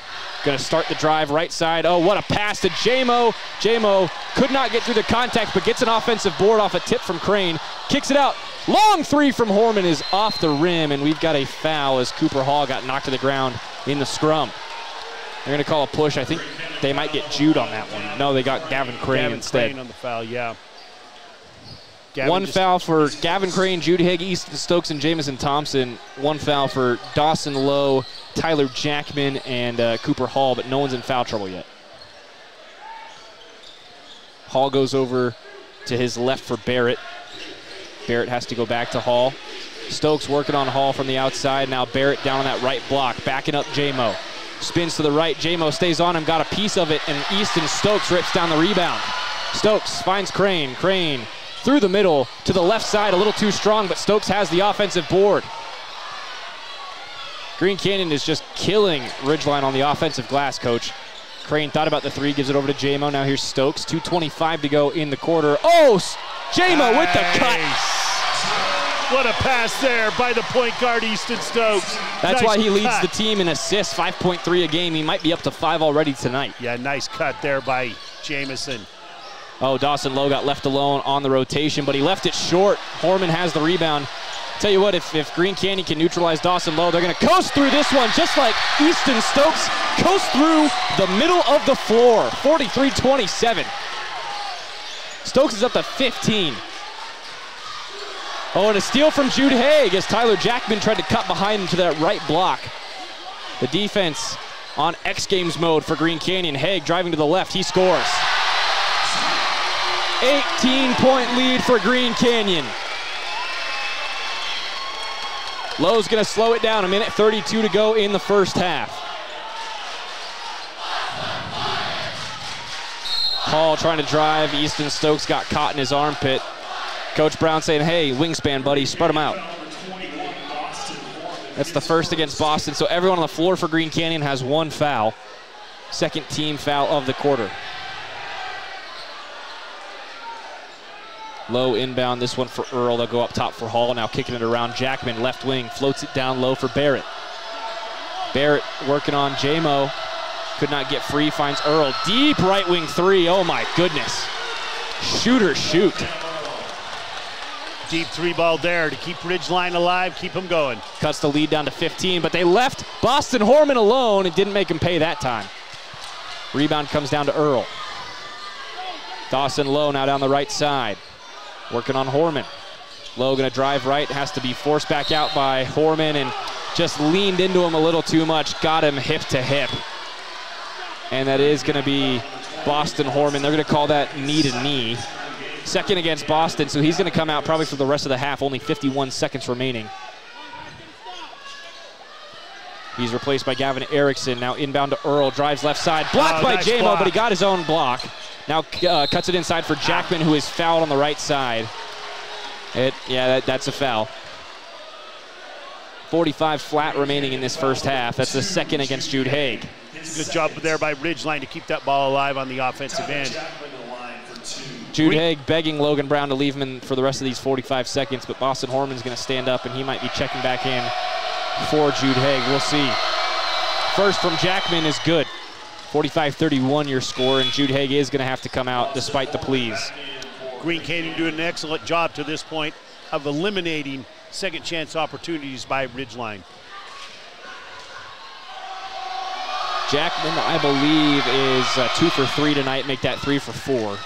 gonna start the drive right side. Oh, what a pass to J-Mo. J-Mo could not get through the contact, but gets an offensive board off a tip from Crane. Kicks it out. Long three from Horman is off the rim, and we've got a foul as Cooper Hall got knocked to the ground in the scrum. They're gonna call a push. I think they might get Jude on that one. No, they got Gavin Crane instead. Crane on the foul, yeah. One foul for Gavin Crane, Jude Haig, Easton Stokes, and Jamison Thompson. One foul for Dawson Lowe, Tyler Jackman, and Cooper Hall, but no one's in foul trouble yet. Hall goes over to his left for Barrett. Barrett has to go back to Hall. Stokes working on Hall from the outside. Now Barrett down on that right block, backing up J-Mo. Spins to the right. J-Mo stays on him, got a piece of it, and Easton Stokes rips down the rebound. Stokes finds Crane. Crane through the middle to the left side, a little too strong, but Stokes has the offensive board. Green Canyon is just killing Ridgeline on the offensive glass, Coach. Crane thought about the three, gives it over to J-Mo. Now here's Stokes, 2:25 to go in the quarter. Oh, J-Mo with the cut. What a pass there by the point guard, Easton Stokes. That's nice why he leads cut. the team in assists, 5.3 a game. He might be up to 5 already tonight. Yeah, nice cut there by Jamison. Oh, Dawson Lowe got left alone on the rotation, but he left it short. Horman has the rebound. Tell you what, if Green Canyon can neutralize Dawson Lowe, they're going to coast through this one, just like Easton Stokes coast through the middle of the floor, 43-27. Stokes is up to 15. Oh, and a steal from Jude Haig as Tyler Jackman tried to cut behind him to that right block. The defense on X Games mode for Green Canyon. Haig driving to the left, he scores. 18-point lead for Green Canyon. Lowe's gonna slow it down, 1:32 to go in the first half. Hall trying to drive, Easton Stokes got caught in his armpit. Coach Brown saying, hey, wingspan, buddy, spread them out. That's the first against Boston, so everyone on the floor for Green Canyon has one foul. Second team foul of the quarter. Low inbound, this one for Earl. They'll go up top for Hall, now kicking it around. Jackman, left wing, floats it down low for Barrett. Barrett working on J-Mo. Could not get free, finds Earl. Deep right wing three, oh my goodness. Shooter shoot. Deep three ball there to keep Ridgeline alive, keep them going. Cuts the lead down to 15, but they left Boston Horman alone and didn't make him pay that time. Rebound comes down to Earl. Dawson Lowe now down the right side. Working on Horman. Lowe gonna drive right, has to be forced back out by Horman and just leaned into him a little too much, got him hip to hip. And that is gonna be Boston Horman. They're gonna call that knee to knee. Second against Boston, so he's gonna come out probably for the rest of the half, only 51 seconds remaining. He's replaced by Gavin Erickson, now inbound to Earl, drives left side, blocked by nice J-Mo, block. but he got his own block. Now cuts it inside for Jackman, who is fouled on the right side. That's a foul. 45 flat remaining in this first half. That's the second against Jude Haig. Good job there by Ridgeline to keep that ball alive on the offensive end. Jude Haig begging Logan Brown to leave him in for the rest of these 45 seconds, but Boston Horman's going to stand up, and he might be checking back in for Jude Haig. We'll see. First from Jackman is good. 45-31 your score, and Jude Haig is going to have to come out despite the pleas. Green Canyon doing an excellent job to this point of eliminating second chance opportunities by Ridgeline. Jackman, I believe, is 2 for 3 tonight, make that 3 for 4.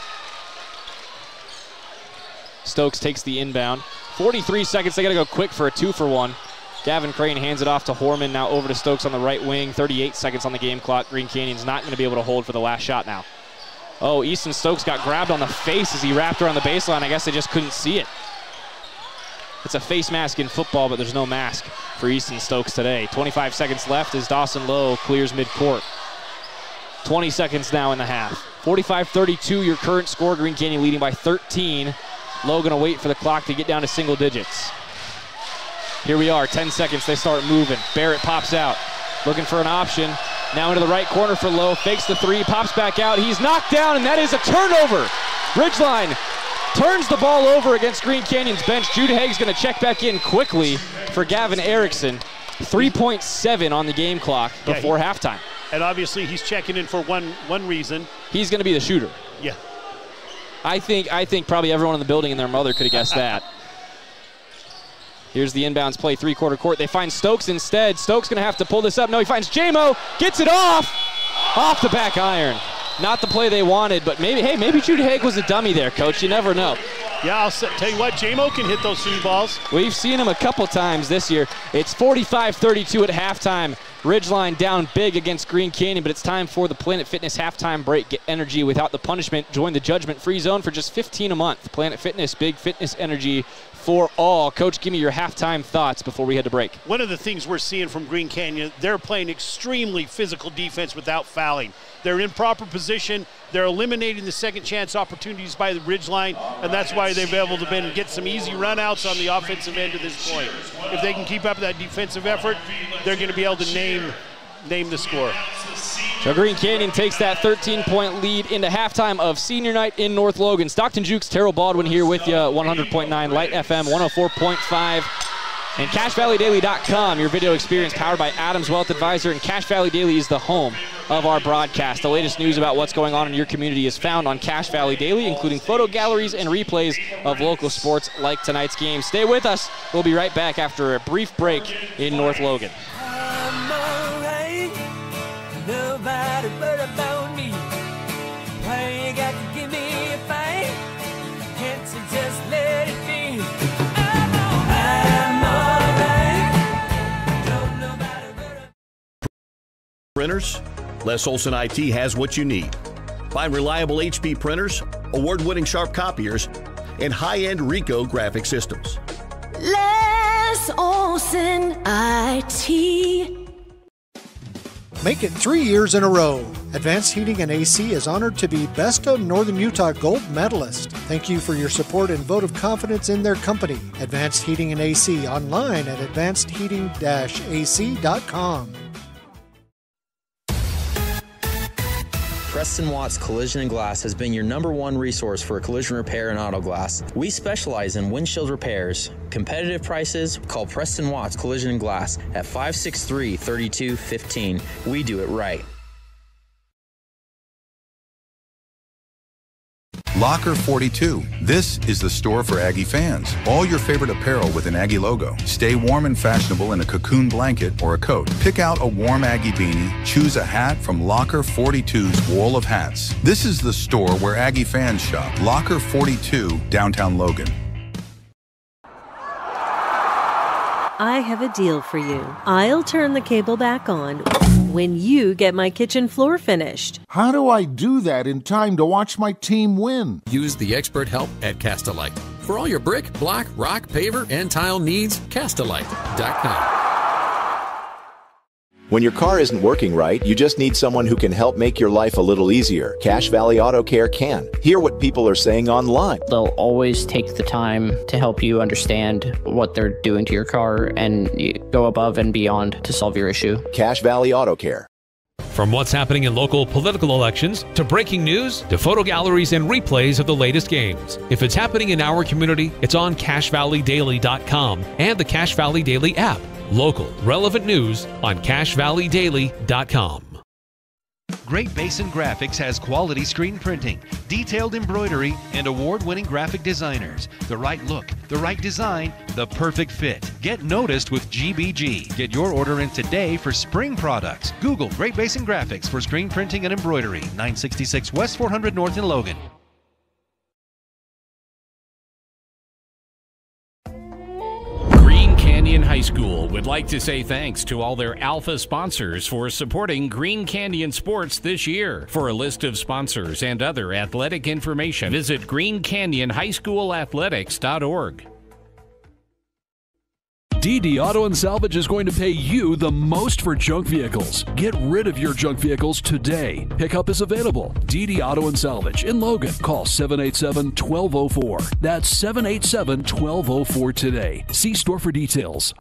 Stokes takes the inbound. 43 seconds, they gotta go quick for a 2 for 1. Gavin Crane hands it off to Horman, now over to Stokes on the right wing. 38 seconds on the game clock. Green Canyon's not gonna be able to hold for the last shot now. Oh, Easton Stokes got grabbed on the face as he wrapped around the baseline. I guess they just couldn't see it. It's a face mask in football, but there's no mask for Easton Stokes today. 25 seconds left as Dawson Lowe clears midcourt. 20 seconds now in the half. 45-32, your current score. Green Canyon leading by 13. Lowe gonna wait for the clock to get down to single digits. Here we are, 10 seconds, they start moving. Barrett pops out, looking for an option. Now into the right corner for Lowe, fakes the 3, pops back out. He's knocked down, and that is a turnover. Ridgeline turns the ball over against Green Canyon's bench. Jude Haig's gonna check back in quickly for Gavin Erickson. 3.7 on the game clock before halftime. And obviously he's checking in for one reason. He's gonna be the shooter. Yeah. I think probably everyone in the building and their mother could have guessed that. Here's the inbounds play, 3-quarter court. They find Stokes instead. Stokes gonna have to pull this up. No, he finds J-Mo, gets it off the back iron. Not the play they wanted, but maybe Jude Haig was a dummy there, Coach. You never know. Yeah, I'll tell you what, J-Mo can hit those 3 balls. We've seen him a couple times this year. It's 45-32 at halftime. Ridgeline down big against Green Canyon, but it's time for the Planet Fitness halftime break. Get energy without the punishment. Join the judgment-free zone for just $15 a month. Planet Fitness, big fitness energy for all. Coach, give me your halftime thoughts before we head to break. One of the things we're seeing from Green Canyon, they're playing extremely physical defense without fouling. They're in proper position. They're eliminating the second chance opportunities by the Ridgeline, and that's why they've been able to get some easy runouts on the offensive end to this point. If they can keep up that defensive effort, they're going to be able to name the score. So Green Canyon takes that 13-point lead into halftime of senior night in North Logan. Stockton Jukes, Terrell Baldwin here with you, 100.9 Light FM, 104.5. And CashValleyDaily.com, your video experience powered by Adams Wealth Advisor. And Cache Valley Daily is the home of our broadcast. The latest news about what's going on in your community is found on Cache Valley Daily, including photo galleries and replays of local sports like tonight's game. Stay with us. We'll be right back after a brief break in North Logan. I'm alright, nobody but about me. Why you got to give me a fight? Can't you just let it be? Printers? Les Olson IT has what you need. Find reliable HP printers, award-winning sharp copiers, and high-end Ricoh graphic systems. Les Olson IT. Make it 3 years in a row. Advanced Heating and AC is honored to be Best of Northern Utah Gold Medalist. Thank you for your support and vote of confidence in their company. Advanced Heating and AC, online at advancedheating-ac.com. Preston Watts Collision and Glass has been your #1 resource for collision repair and auto glass. We specialize in windshield repairs. Competitive prices, call Preston Watts Collision and Glass at 563-3215. We do it right. Locker 42. This is the store for Aggie fans. All your favorite apparel with an Aggie logo. Stay warm and fashionable in a cocoon blanket or a coat. Pick out a warm Aggie beanie. Choose a hat from Locker 42's wall of hats. This is the store where Aggie fans shop. Locker 42, downtown Logan. I have a deal for you. I'll turn the cable back on when you get my kitchen floor finished. How do I do that in time to watch my team win? Use the expert help at Castalite. For all your brick, block, rock, paver, and tile needs, Castalite.com. When your car isn't working right, you just need someone who can help make your life a little easier. Cache Valley Auto Care can. Hear what people are saying online. They'll always take the time to help you understand what they're doing to your car and go above and beyond to solve your issue. Cache Valley Auto Care. From what's happening in local political elections, to breaking news, to photo galleries and replays of the latest games. If it's happening in our community, it's on CashValleyDaily.com and the Cache Valley Daily app. Local, relevant news on CashValleyDaily.com. Great Basin Graphics has quality screen printing, detailed embroidery, and award-winning graphic designers. The right look, the right design, the perfect fit. Get noticed with GBG. Get your order in today for spring products. Google Great Basin Graphics for screen printing and embroidery. 966 West 400 North in Logan. Green Canyon High School would like to say thanks to all their Alpha sponsors for supporting Green Canyon sports this year. For a list of sponsors and other athletic information, visit greencanyonhighschoolathletics.org. DD Auto and Salvage is going to pay you the most for junk vehicles. Get rid of your junk vehicles today. Pickup is available. DD Auto and Salvage in Logan. Call 787-1204. That's 787-1204 today. See store for details.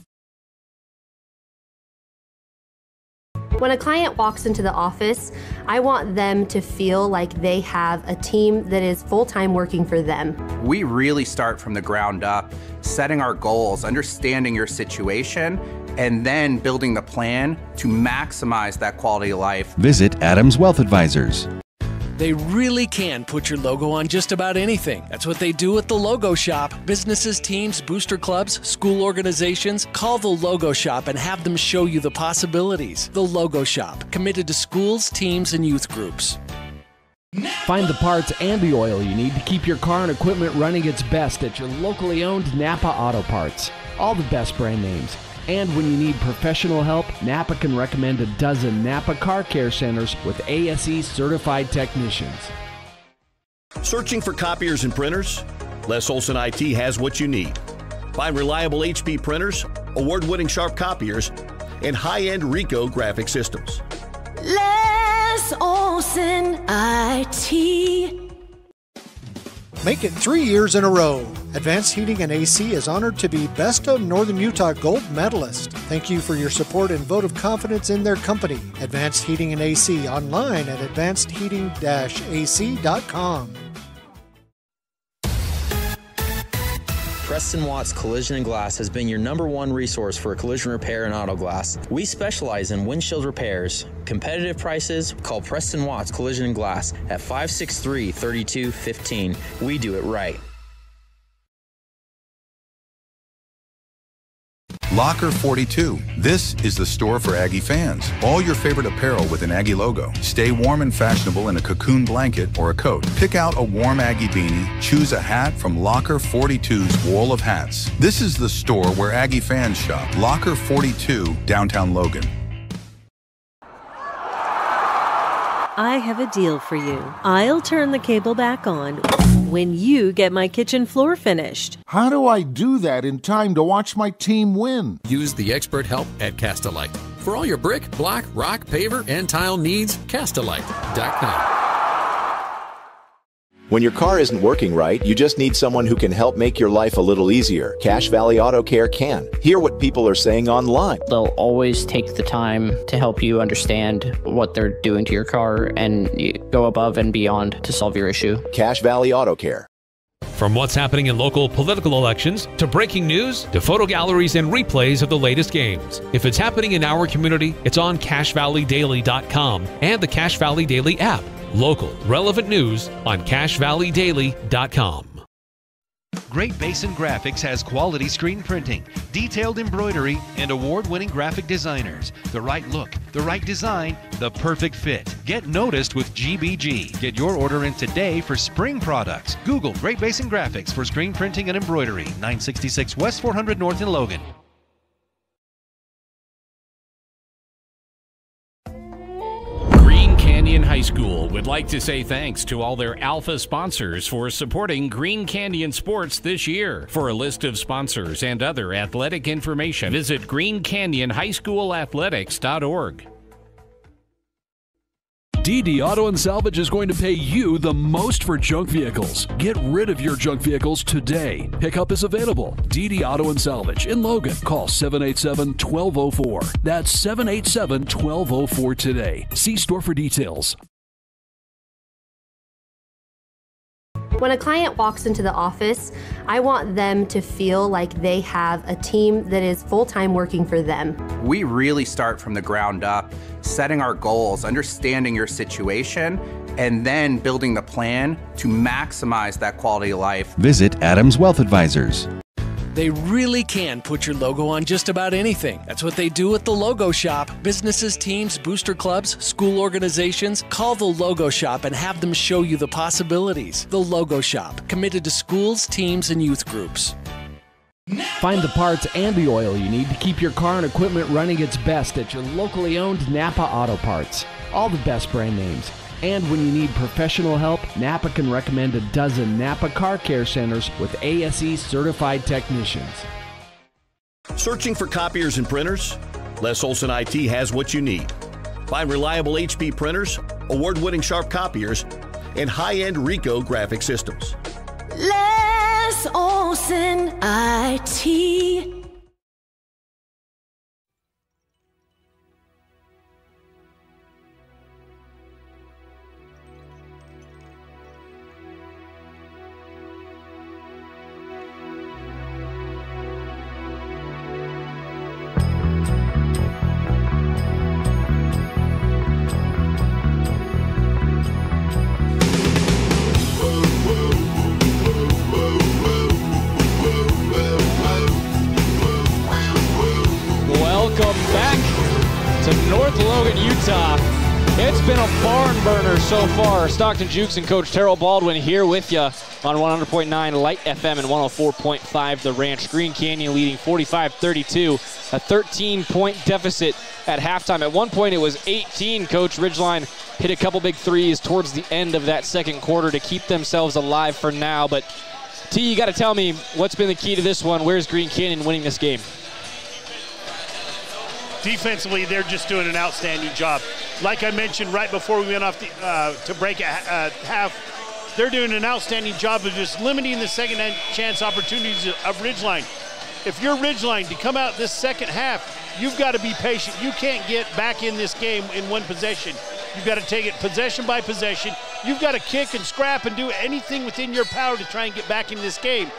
When a client walks into the office, I want them to feel like they have a team that is full-time working for them. We really start from the ground up, setting our goals, understanding your situation, and then building the plan to maximize that quality of life. Visit Adams Wealth Advisors. They really can put your logo on just about anything. That's what they do at the Logo Shop. Businesses, teams, booster clubs, school organizations. Call the Logo Shop and have them show you the possibilities. The Logo Shop, committed to schools, teams, and youth groups. Find the parts and the oil you need to keep your car and equipment running its best at your locally owned Napa Auto Parts. All the best brand names. And when you need professional help, Napa can recommend a dozen Napa Car Care Centers with ASE certified technicians. Searching for copiers and printers? Les Olson IT has what you need. Find reliable HP printers, award-winning sharp copiers, and high-end Ricoh graphic systems. Les Olson IT. Make it 3 years in a row. Advanced Heating and AC is honored to be Best of Northern Utah Gold Medalist. Thank you for your support and vote of confidence in their company. Advanced Heating and AC online at advancedheating-ac.com. Preston Watts Collision and Glass has been your #1 resource for collision repair and auto glass. We specialize in windshield repairs. Competitive prices, call Preston Watts Collision and Glass at 563-3215. We do it right. Locker 42. This is the store for Aggie fans. All your favorite apparel with an Aggie logo. Stay warm and fashionable in a cocoon blanket or a coat. Pick out a warm Aggie beanie. Choose a hat from Locker 42's wall of hats. This is the store where Aggie fans shop. Locker 42, downtown Logan. I have a deal for you. I'll turn the cable back on when you get my kitchen floor finished. How do I do that in time to watch my team win? Use the expert help at Castalite. For all your brick, block, rock, paver, and tile needs, Castalite.com. When your car isn't working right, you just need someone who can help make your life a little easier. Cache Valley Auto Care can. Hear what people are saying online. They'll always take the time to help you understand what they're doing to your car and go above and beyond to solve your issue. Cache Valley Auto Care. From what's happening in local political elections, to breaking news, to photo galleries and replays of the latest games. If it's happening in our community, it's on CacheValleyDaily.com and the Cache Valley Daily app. Local, relevant news on CacheValleyDaily.com. Great Basin Graphics has quality screen printing, detailed embroidery, and award-winning graphic designers. The right look, the right design, the perfect fit. Get noticed with GBG. Get your order in today for spring products. Google Great Basin Graphics for screen printing and embroidery. 966 West 400 North in Logan. Canyon High School would like to say thanks to all their Alpha sponsors for supporting Green Canyon sports this year. For a list of sponsors and other athletic information, visit greencanyonhighschoolathletics.org. DD Auto and Salvage is going to pay you the most for junk vehicles. Get rid of your junk vehicles today. Pickup is available. DD Auto and Salvage in Logan. Call 787-1204. That's 787-1204 today. See store for details. When a client walks into the office, I want them to feel like they have a team that is full-time working for them. We really start from the ground up, setting our goals, understanding your situation, and then building the plan to maximize that quality of life. Visit Adams Wealth Advisors. They really can put your logo on just about anything. That's what they do at the Logo Shop. Businesses, teams, booster clubs, school organizations. Call the Logo Shop and have them show you the possibilities. The Logo Shop, committed to schools, teams, and youth groups. Find the parts and the oil you need to keep your car and equipment running its best at your locally owned Napa Auto Parts. All the best brand names. And when you need professional help, Napa can recommend a dozen Napa Car Care Centers with ASE certified technicians. Searching for copiers and printers? Les Olson IT has what you need. Find reliable HP printers, award-winning Sharp copiers, and high-end Ricoh graphic systems. Les Olson IT. It's been a barn burner so far. Stockton Jukes and Coach Terrell Baldwin here with you on 100.9 Light FM and 104.5 The Ranch. Green Canyon leading 45-32, a 13-point deficit at halftime. At one point it was 18. Coach Ridgeline hit a couple big threes towards the end of that second quarter to keep themselves alive for now. But T, you got to tell me what's been the key to this one. Where's Green Canyon winning this game? Defensively, they're just doing an outstanding job. Like I mentioned right before we went off to break at half, they're doing an outstanding job of just limiting the second chance opportunities of Ridgeline. If you're Ridgeline, to come out this second half, you've got to be patient. You can't get back in this game in one possession. You've got to take it possession by possession. You've got to kick and scrap and do anything within your power to try and get back in this game.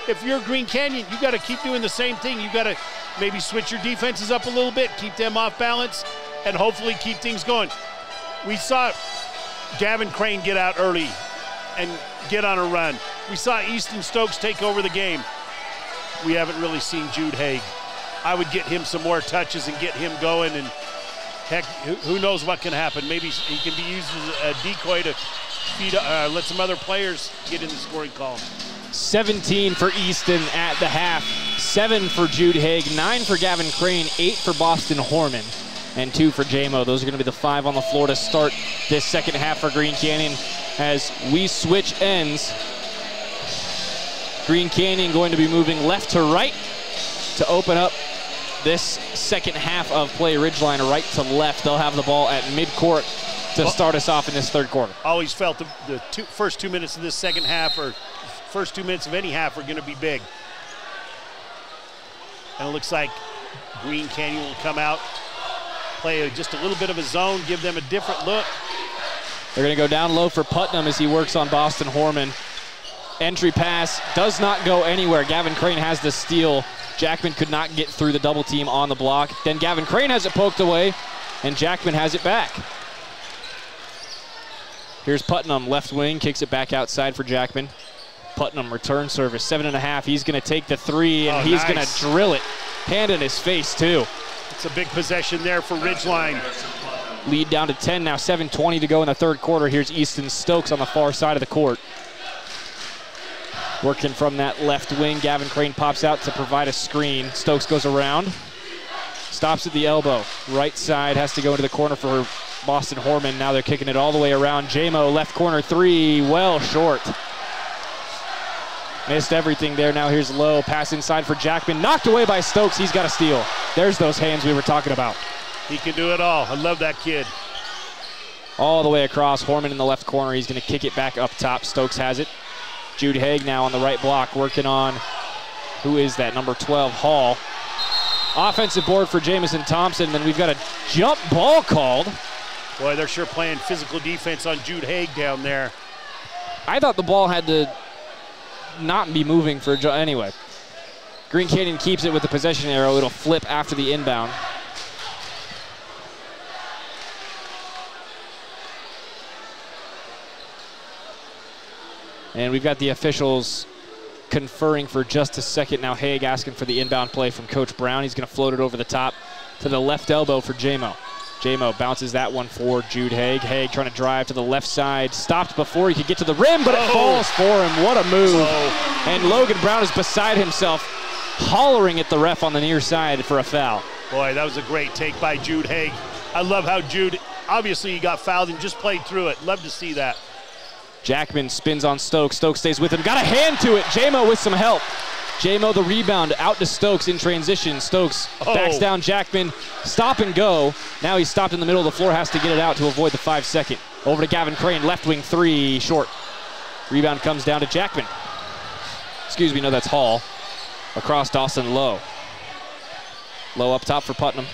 If you're Green Canyon, you've got to keep doing the same thing. You've got to maybe switch your defenses up a little bit, keep them off balance, and hopefully keep things going. We saw Gavin Crane get out early and get on a run. We saw Easton Stokes take over the game. We haven't really seen Jude Haig. I would get him some more touches and get him going, and heck, who knows what can happen. Maybe he can be used as a decoy to feed, let some other players get in the scoring column. 17 for Easton at the half, 7 for Jude Haig, 9 for Gavin Crane, 8 for Boston Horman, and 2 for J-Mo. Those are going to be the 5 on the floor to start this second half for Green Canyon as we switch ends. Green Canyon going to be moving left to right to open up this second half of play. Ridgeline right to left. They'll have the ball at midcourt to start us off in this third quarter. Always felt the first 2 minutes of this second half, or first 2 minutes of any half, are going to be big. And it looks like Green Canyon will come out, play just a little bit of a zone, give them a different look. They're going to go down low for Putnam as he works on Boston Horman. Entry pass does not go anywhere. Gavin Crane has the steal. Jackman could not get through the double team on the block. Then Gavin Crane has it poked away, and Jackman has it back. Here's Putnam, left wing, kicks it back outside for Jackman. Putnam return service, 7.5. He's going to take the three, and he's going to drill it. Hand in his face, too. It's a big possession there for Ridgeline. Lead down to 10 now, 7:20 to go in the third quarter. Here's Easton Stokes on the far side of the court. Working from that left wing, Gavin Crane pops out to provide a screen. Stokes goes around, stops at the elbow. Right side has to go into the corner for Boston Horman. Now they're kicking it all the way around. J-Mo, left corner three, well short. Missed everything there. Now here's Lowe, pass inside for Jackman. Knocked away by Stokes, he's got a steal. There's those hands we were talking about. He can do it all. I love that kid. All the way across, Horman in the left corner. He's gonna kick it back up top. Stokes has it. Jude Haig now on the right block, working on, who is that, number 12, Hall. Offensive board for Jamison Thompson, then we've got a jump ball called. Boy, they're sure playing physical defense on Jude Haig down there. I thought the ball had to not be moving for anyway. Green Canyon keeps it with the possession arrow. It'll flip after the inbound. And we've got the officials conferring for just a second. Now Haig asking for the inbound play from Coach Brown. He's going to float it over the top to the left elbow for J-Mo. J-Mo bounces that one for Jude Haig. Haig trying to drive to the left side. Stopped before he could get to the rim, but it falls for him. What a move. And Logan Brown is beside himself, hollering at the ref on the near side for a foul. Boy, that was a great take by Jude Haig. I love how Jude, obviously he got fouled and just played through it. Love to see that. Jackman spins on Stokes. Stokes stays with him. Got a hand to it. J-Mo with some help. J-Mo the rebound out to Stokes in transition. Stokes backs down Jackman. Stop and go. Now he's stopped in the middle of the floor. Has to get it out to avoid the 5-second. Over to Gavin Crane. Left wing three. Short. Rebound comes down to Jackman. Excuse me. No, that's Hall. Across Dawson Lowe. Lowe up top for Putnam.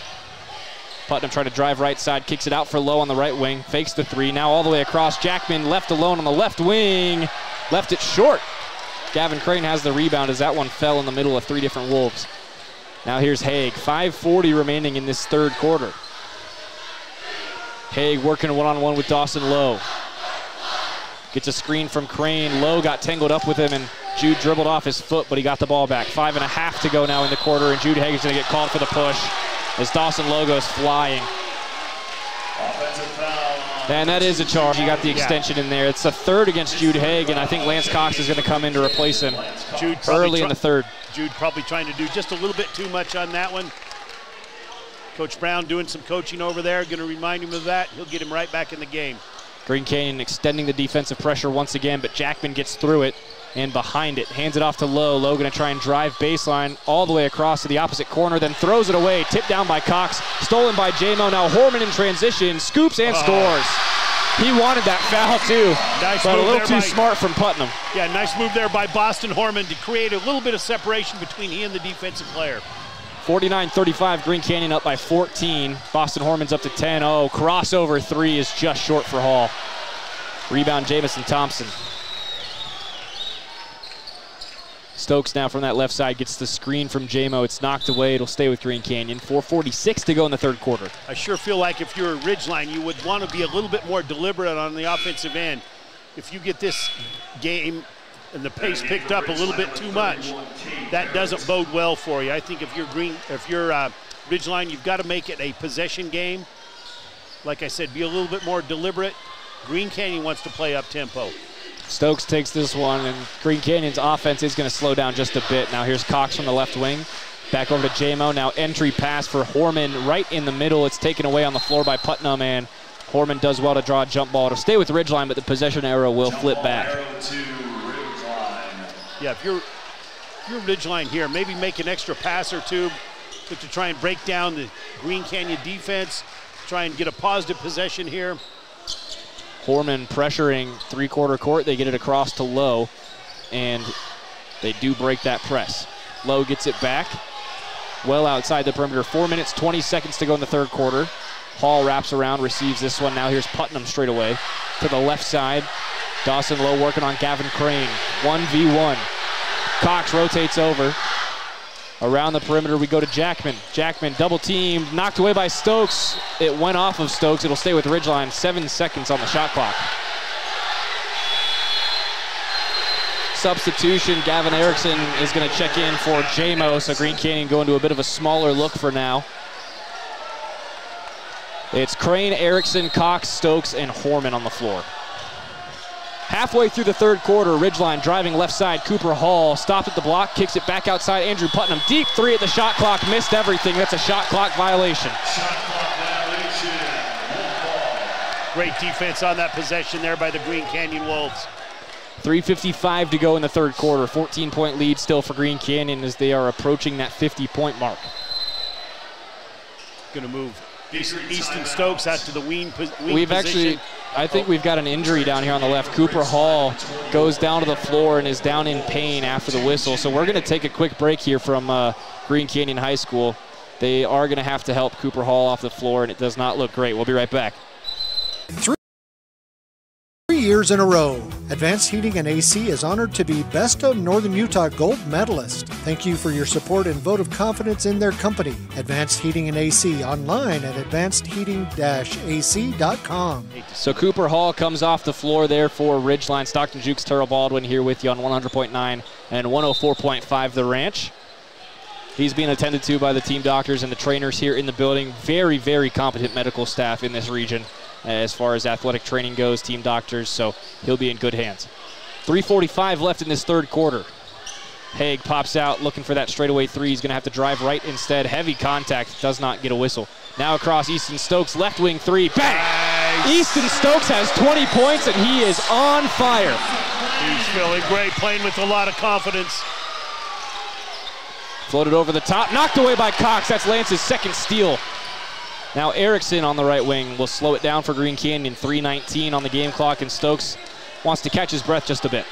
Putnam trying to drive right side, kicks it out for Lowe on the right wing, fakes the three, now all the way across. Jackman left alone on the left wing, left it short. Gavin Crane has the rebound as that one fell in the middle of three different Wolves. Now here's Haig, 5:40 remaining in this third quarter. Haig working one-on-one with Dawson Lowe. Gets a screen from Crane. Lowe got tangled up with him, and Jude dribbled off his foot, but he got the ball back. 5.5 to go now in the quarter, and Jude Haig is going to get called for the push as Dawson Lowe goes flying. And that is a charge. You got the extension in there. It's the third against Jude Haig, and I think Lance Cox is going to come in to replace him early in the third. Jude probably trying to do just a little bit too much on that one. Coach Brown doing some coaching over there, going to remind him of that. He'll get him right back in the game. Green Canyon extending the defensive pressure once again, but Jackman gets through it and behind it. Hands it off to Lowe. Lowe going to try and drive baseline all the way across to the opposite corner, then throws it away. Tipped down by Cox. Stolen by J-Mo. Now Horman in transition. Scoops and scores. He wanted that foul too, but a little too smart from Putnam. Yeah, nice move there by Boston Horman to create a little bit of separation between he and the defensive player. 49-35, Green Canyon up by 14. Boston Horman's up to 10. Oh, crossover three is just short for Hall. Rebound Jamison Thompson. Stokes now from that left side gets the screen from J-Mo. It's knocked away. It'll stay with Green Canyon. 4:46 to go in the third quarter. I sure feel like if you're a Ridgeline, you would want to be a little bit more deliberate on the offensive end. If you get this game and the pace picked up a little bit too much, that doesn't bode well for you. I think if you're Ridgeline, you've got to make it a possession game. Like I said, be a little bit more deliberate. Green Canyon wants to play up tempo. Stokes takes this one, and Green Canyon's offense is going to slow down just a bit. Now here's Cox from the left wing. Back over to J-Mo. Now entry pass for Horman right in the middle. It's taken away on the floor by Putnam, and Horman does well to draw a jump ball. It'll stay with Ridgeline, but the possession arrow will flip back. Yeah, if you're Ridgeline here, maybe make an extra pass or two to try and break down the Green Canyon defense, try and get a positive possession here. Horman pressuring three-quarter court. They get it across to Lowe, and they do break that press. Lowe gets it back well outside the perimeter. 4 minutes, 20 seconds to go in the third quarter. Hall wraps around, receives this one. Now here's Putnam straight away to the left side. Dawson Lowe working on Gavin Crane. 1v1. Cox rotates over. Around the perimeter we go to Jackman. Jackman double teamed, knocked away by Stokes. It went off of Stokes. It'll stay with Ridgeline. 7 seconds on the shot clock. Substitution, Gavin Erickson is going to check in for J-Mo, so Green Canyon going to a bit of a smaller look for now. It's Crane, Erickson, Cox, Stokes, and Horman on the floor. Halfway through the third quarter, Ridgeline driving left side. Cooper Hall stopped at the block, kicks it back outside. Andrew Putnam, deep three at the shot clock, missed everything. That's a shot clock violation. Great defense on that possession there by the Green Canyon Wolves. 3:55 to go in the third quarter. 14-point lead still for Green Canyon as they are approaching that 50-point mark. Going to move Easton Stokes out to the wing We've position. I think we've got an injury down here on the left. Cooper Hall goes down to the floor and is down in pain after the whistle. So we're going to take a quick break here from Green Canyon High School. They are going to have to help Cooper Hall off the floor, and it does not look great. We'll be right back. 3 years in a row. Advanced Heating and AC is honored to be Best of Northern Utah Gold Medalist. Thank you for your support and vote of confidence in their company. Advanced Heating and AC, online at advancedheating-ac.com. So Cooper Hall comes off the floor there for Ridgeline. Stockton Jukes, Terrell Baldwin here with you on 100.9 and 104.5 The Ranch. He's being attended to by the team doctors and the trainers here in the building. Very, very competent medical staff in this region as far as athletic training goes, team doctors, so he'll be in good hands. 3:45 left in this third quarter. Haig pops out looking for that straightaway three. He's going to have to drive right instead. Heavy contact, does not get a whistle. Now across Easton Stokes, left wing three, bang! Nice. Easton Stokes has 20 points and he is on fire. He's feeling great, playing with a lot of confidence. Floated over the top, knocked away by Cox. That's Lance's second steal. Now Erickson on the right wing will slow it down for Green Canyon. 3:19 on the game clock, and Stokes wants to catch his breath just a bit.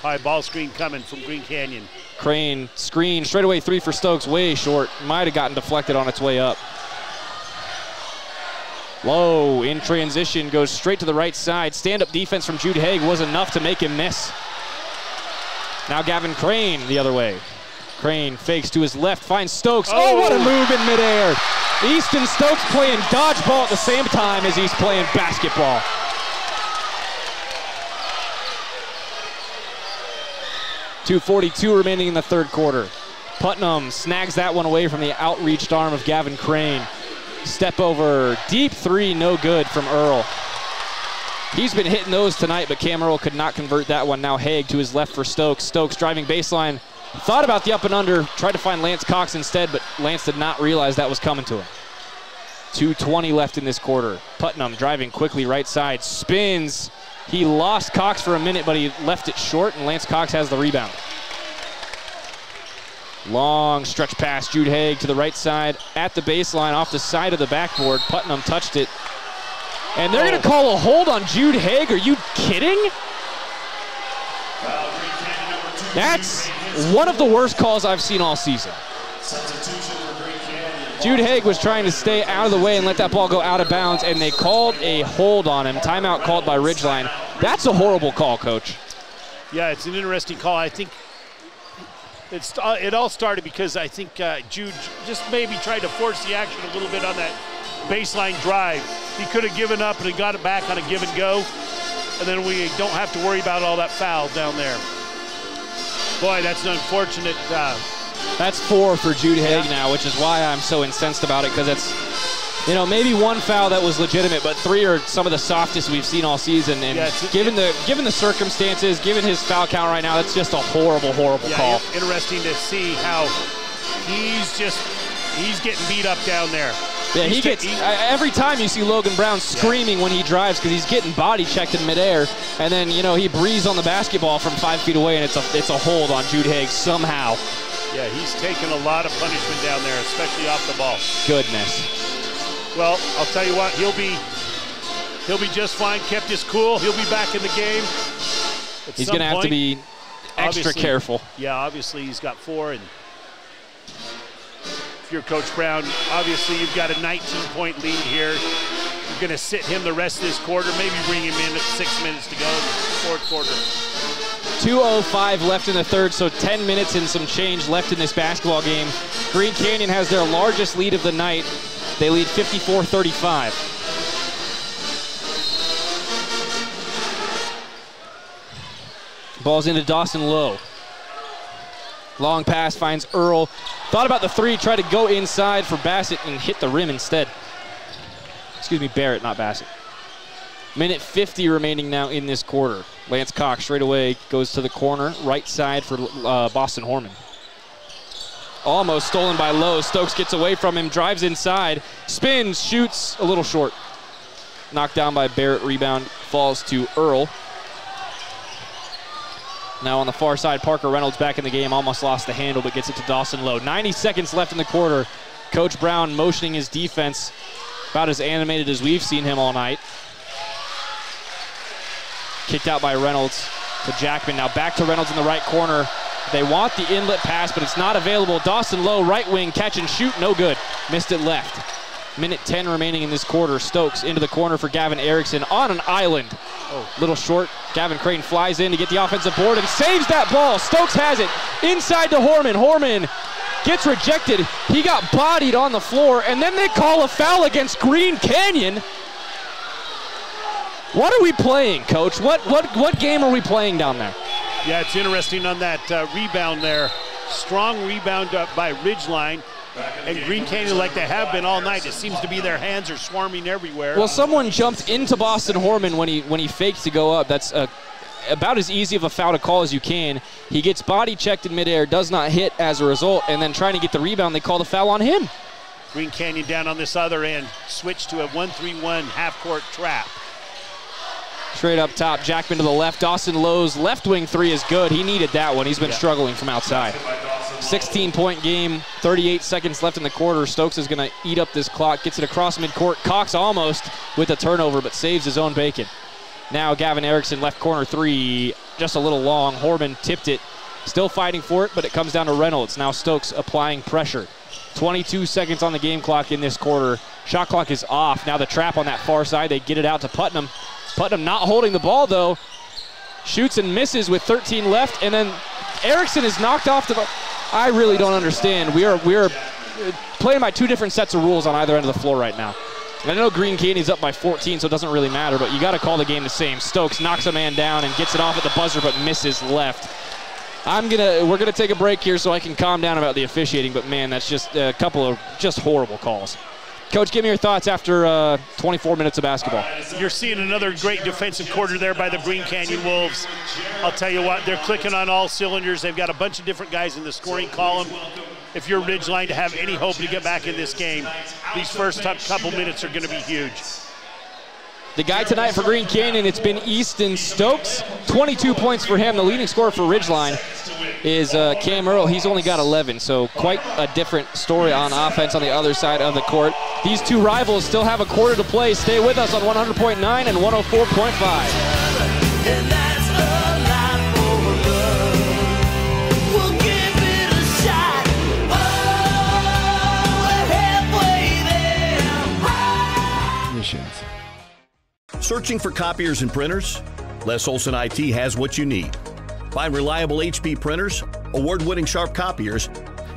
High ball screen coming from Green Canyon. Crane screen, straightaway three for Stokes, way short. Might have gotten deflected on its way up. Low in transition, goes straight to the right side. Stand-up defense from Jude Haig was enough to make him miss. Now Gavin Crane the other way. Crane fakes to his left, finds Stokes. Oh, what a move in midair. Easton Stokes playing dodgeball at the same time as he's playing basketball. .242 remaining in the third quarter. Putnam snags that one away from the outreached arm of Gavin Crane. Step over, deep three, no good from Earl. He's been hitting those tonight, but Cam Earl could not convert that one. Now Haig to his left for Stokes. Stokes driving baseline. Thought about the up and under, tried to find Lance Cox instead, but Lance did not realize that was coming to him. 2:20 left in this quarter. Putnam driving quickly right side, spins. He lost Cox for a minute, but he left it short, and Lance Cox has the rebound. Long stretch pass, Jude Haig to the right side at the baseline off the side of the backboard. Putnam touched it. And they're going to call a hold on Jude Haig. Are you kidding? That's one of the worst calls I've seen all season. Jude Haig was trying to stay out of the way and let that ball go out of bounds, and they called a hold on him. Timeout called by Ridgeline. That's a horrible call, Coach. Yeah, it's an interesting call. I think it all started because I think Jude just maybe tried to force the action a little bit on that baseline drive. He could have given up and he got it back on a give and go, and then we don't have to worry about all that foul down there. Boy, that's an unfortunate. That's 4 for Jude Haig now, which is why I'm so incensed about it, because it's, you know, maybe one foul that was legitimate, but 3 are some of the softest we've seen all season. And given the circumstances, given his foul count right now, that's just a horrible, horrible call. Interesting to see how he's getting beat up down there. Yeah, he gets every time you see Logan Brown screaming when he drives because he's getting body checked in midair, and then he breezes on the basketball from 5 feet away, and it's a hold on Jude Haig somehow. Yeah, he's taken a lot of punishment down there, especially off the ball. Goodness. Well, I'll tell you what, he'll be just fine. Kept his cool. He'll be back in the game. He's going to have to be extra careful. Yeah, obviously he's got 4, and if you're Coach Brown, obviously you've got a 19-point lead here. You're going to sit him the rest of this quarter, maybe bring him in at 6 minutes to go in the fourth quarter. 2:05 left in the third, so 10 minutes and some change left in this basketball game. Green Canyon has their largest lead of the night. They lead 54-35. Ball's into Dawson Lowe. Long pass finds Earl. Thought about the three, tried to go inside for Bassett and hit the rim instead. Excuse me, Barrett, not Bassett. Minute 50 remaining now in this quarter. Lance Cox straight away goes to the corner, right side for Boston Horman. Almost stolen by Lowe. Stokes gets away from him, drives inside, spins, shoots, a little short. Knocked down by Barrett, rebound falls to Earl. Now on the far side, Parker Reynolds back in the game, almost lost the handle, but gets it to Dawson Lowe. 90 seconds left in the quarter. Coach Brown motioning his defense, about as animated as we've seen him all night. Kicked out by Reynolds to Jackman. Now back to Reynolds in the right corner. They want the inlet pass, but it's not available. Dawson Lowe, right wing, catch and shoot, no good. Missed it left. Minute 10 remaining in this quarter. Stokes into the corner for Gavin Erickson on an island. Little short. Gavin Crane flies in to get the offensive board and saves that ball. Stokes has it inside to Horman. Horman gets rejected. He got bodied on the floor, and then they call a foul against Green Canyon. What are we playing, Coach? What game are we playing down there? Yeah, it's interesting on that rebound there. Strong rebound up by Ridgeline. And Green Canyon, like they have been all night, it seems to be their hands are swarming everywhere. Well, someone jumped into Boston Horman when he faked to go up. That's about as easy of a foul to call as you can. He gets body checked in midair, does not hit as a result, and then trying to get the rebound, they call the foul on him. Green Canyon down on this other end, switch to a 1-3-1 half-court trap. Straight up top, Jackman to the left. Dawson Lowe's left wing three is good. He needed that one. He's been struggling from outside. 16-point game, 38 seconds left in the quarter. Stokes is going to eat up this clock, gets it across midcourt. Cox almost with a turnover, but saves his own bacon. Now Gavin Erickson, left corner three, just a little long. Horman tipped it, still fighting for it, but it comes down to Reynolds. Now Stokes applying pressure. 22 seconds on the game clock in this quarter. Shot clock is off. Now the trap on that far side, they get it out to Putnam. Putnam not holding the ball, though. Shoots and misses with 13 left, and then Erickson is knocked off the... I really don't understand. We are playing by two different sets of rules on either end of the floor right now. And I know Green Canyon's up by 14, so it doesn't really matter, but you got to call the game the same. Stokes knocks a man down and gets it off at the buzzer, but misses left. We're gonna take a break here so I can calm down about the officiating, but man, that's just a couple of just horrible calls. Coach, give me your thoughts after 24 minutes of basketball. You're seeing another great defensive quarter there by the Green Canyon Wolves. I'll tell you what, they're clicking on all cylinders. They've got a bunch of different guys in the scoring column. If you're Ridgeline to have any hope to get back in this game, these first couple minutes are going to be huge. The guy tonight for Green Canyon, it's been Easton Stokes. 22 points for him. The leading scorer for Ridgeline is Cam Earl. He's only got 11, so quite a different story on offense on the other side of the court. These two rivals still have a quarter to play. Stay with us on 100.9 and 104.5. Searching for copiers and printers? Les Olson IT has what you need. Find reliable HP printers, award-winning Sharp copiers,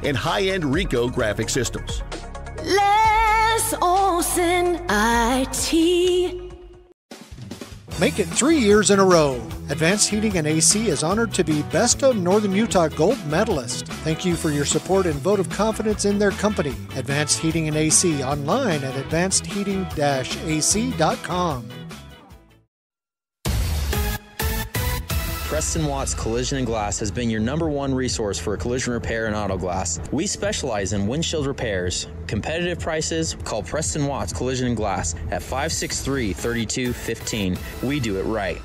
and high-end Ricoh graphic systems. Les Olson IT. Make it 3 years in a row. Advanced Heating and AC is honored to be Best of Northern Utah Gold Medalist. Thank you for your support and vote of confidence in their company. Advanced Heating and AC, online at advancedheating-ac.com. Preston Watts Collision and Glass has been your #1 resource for collision repair and auto glass. We specialize in windshield repairs. Competitive prices, call Preston Watts Collision and Glass at 563-3215. We do it right.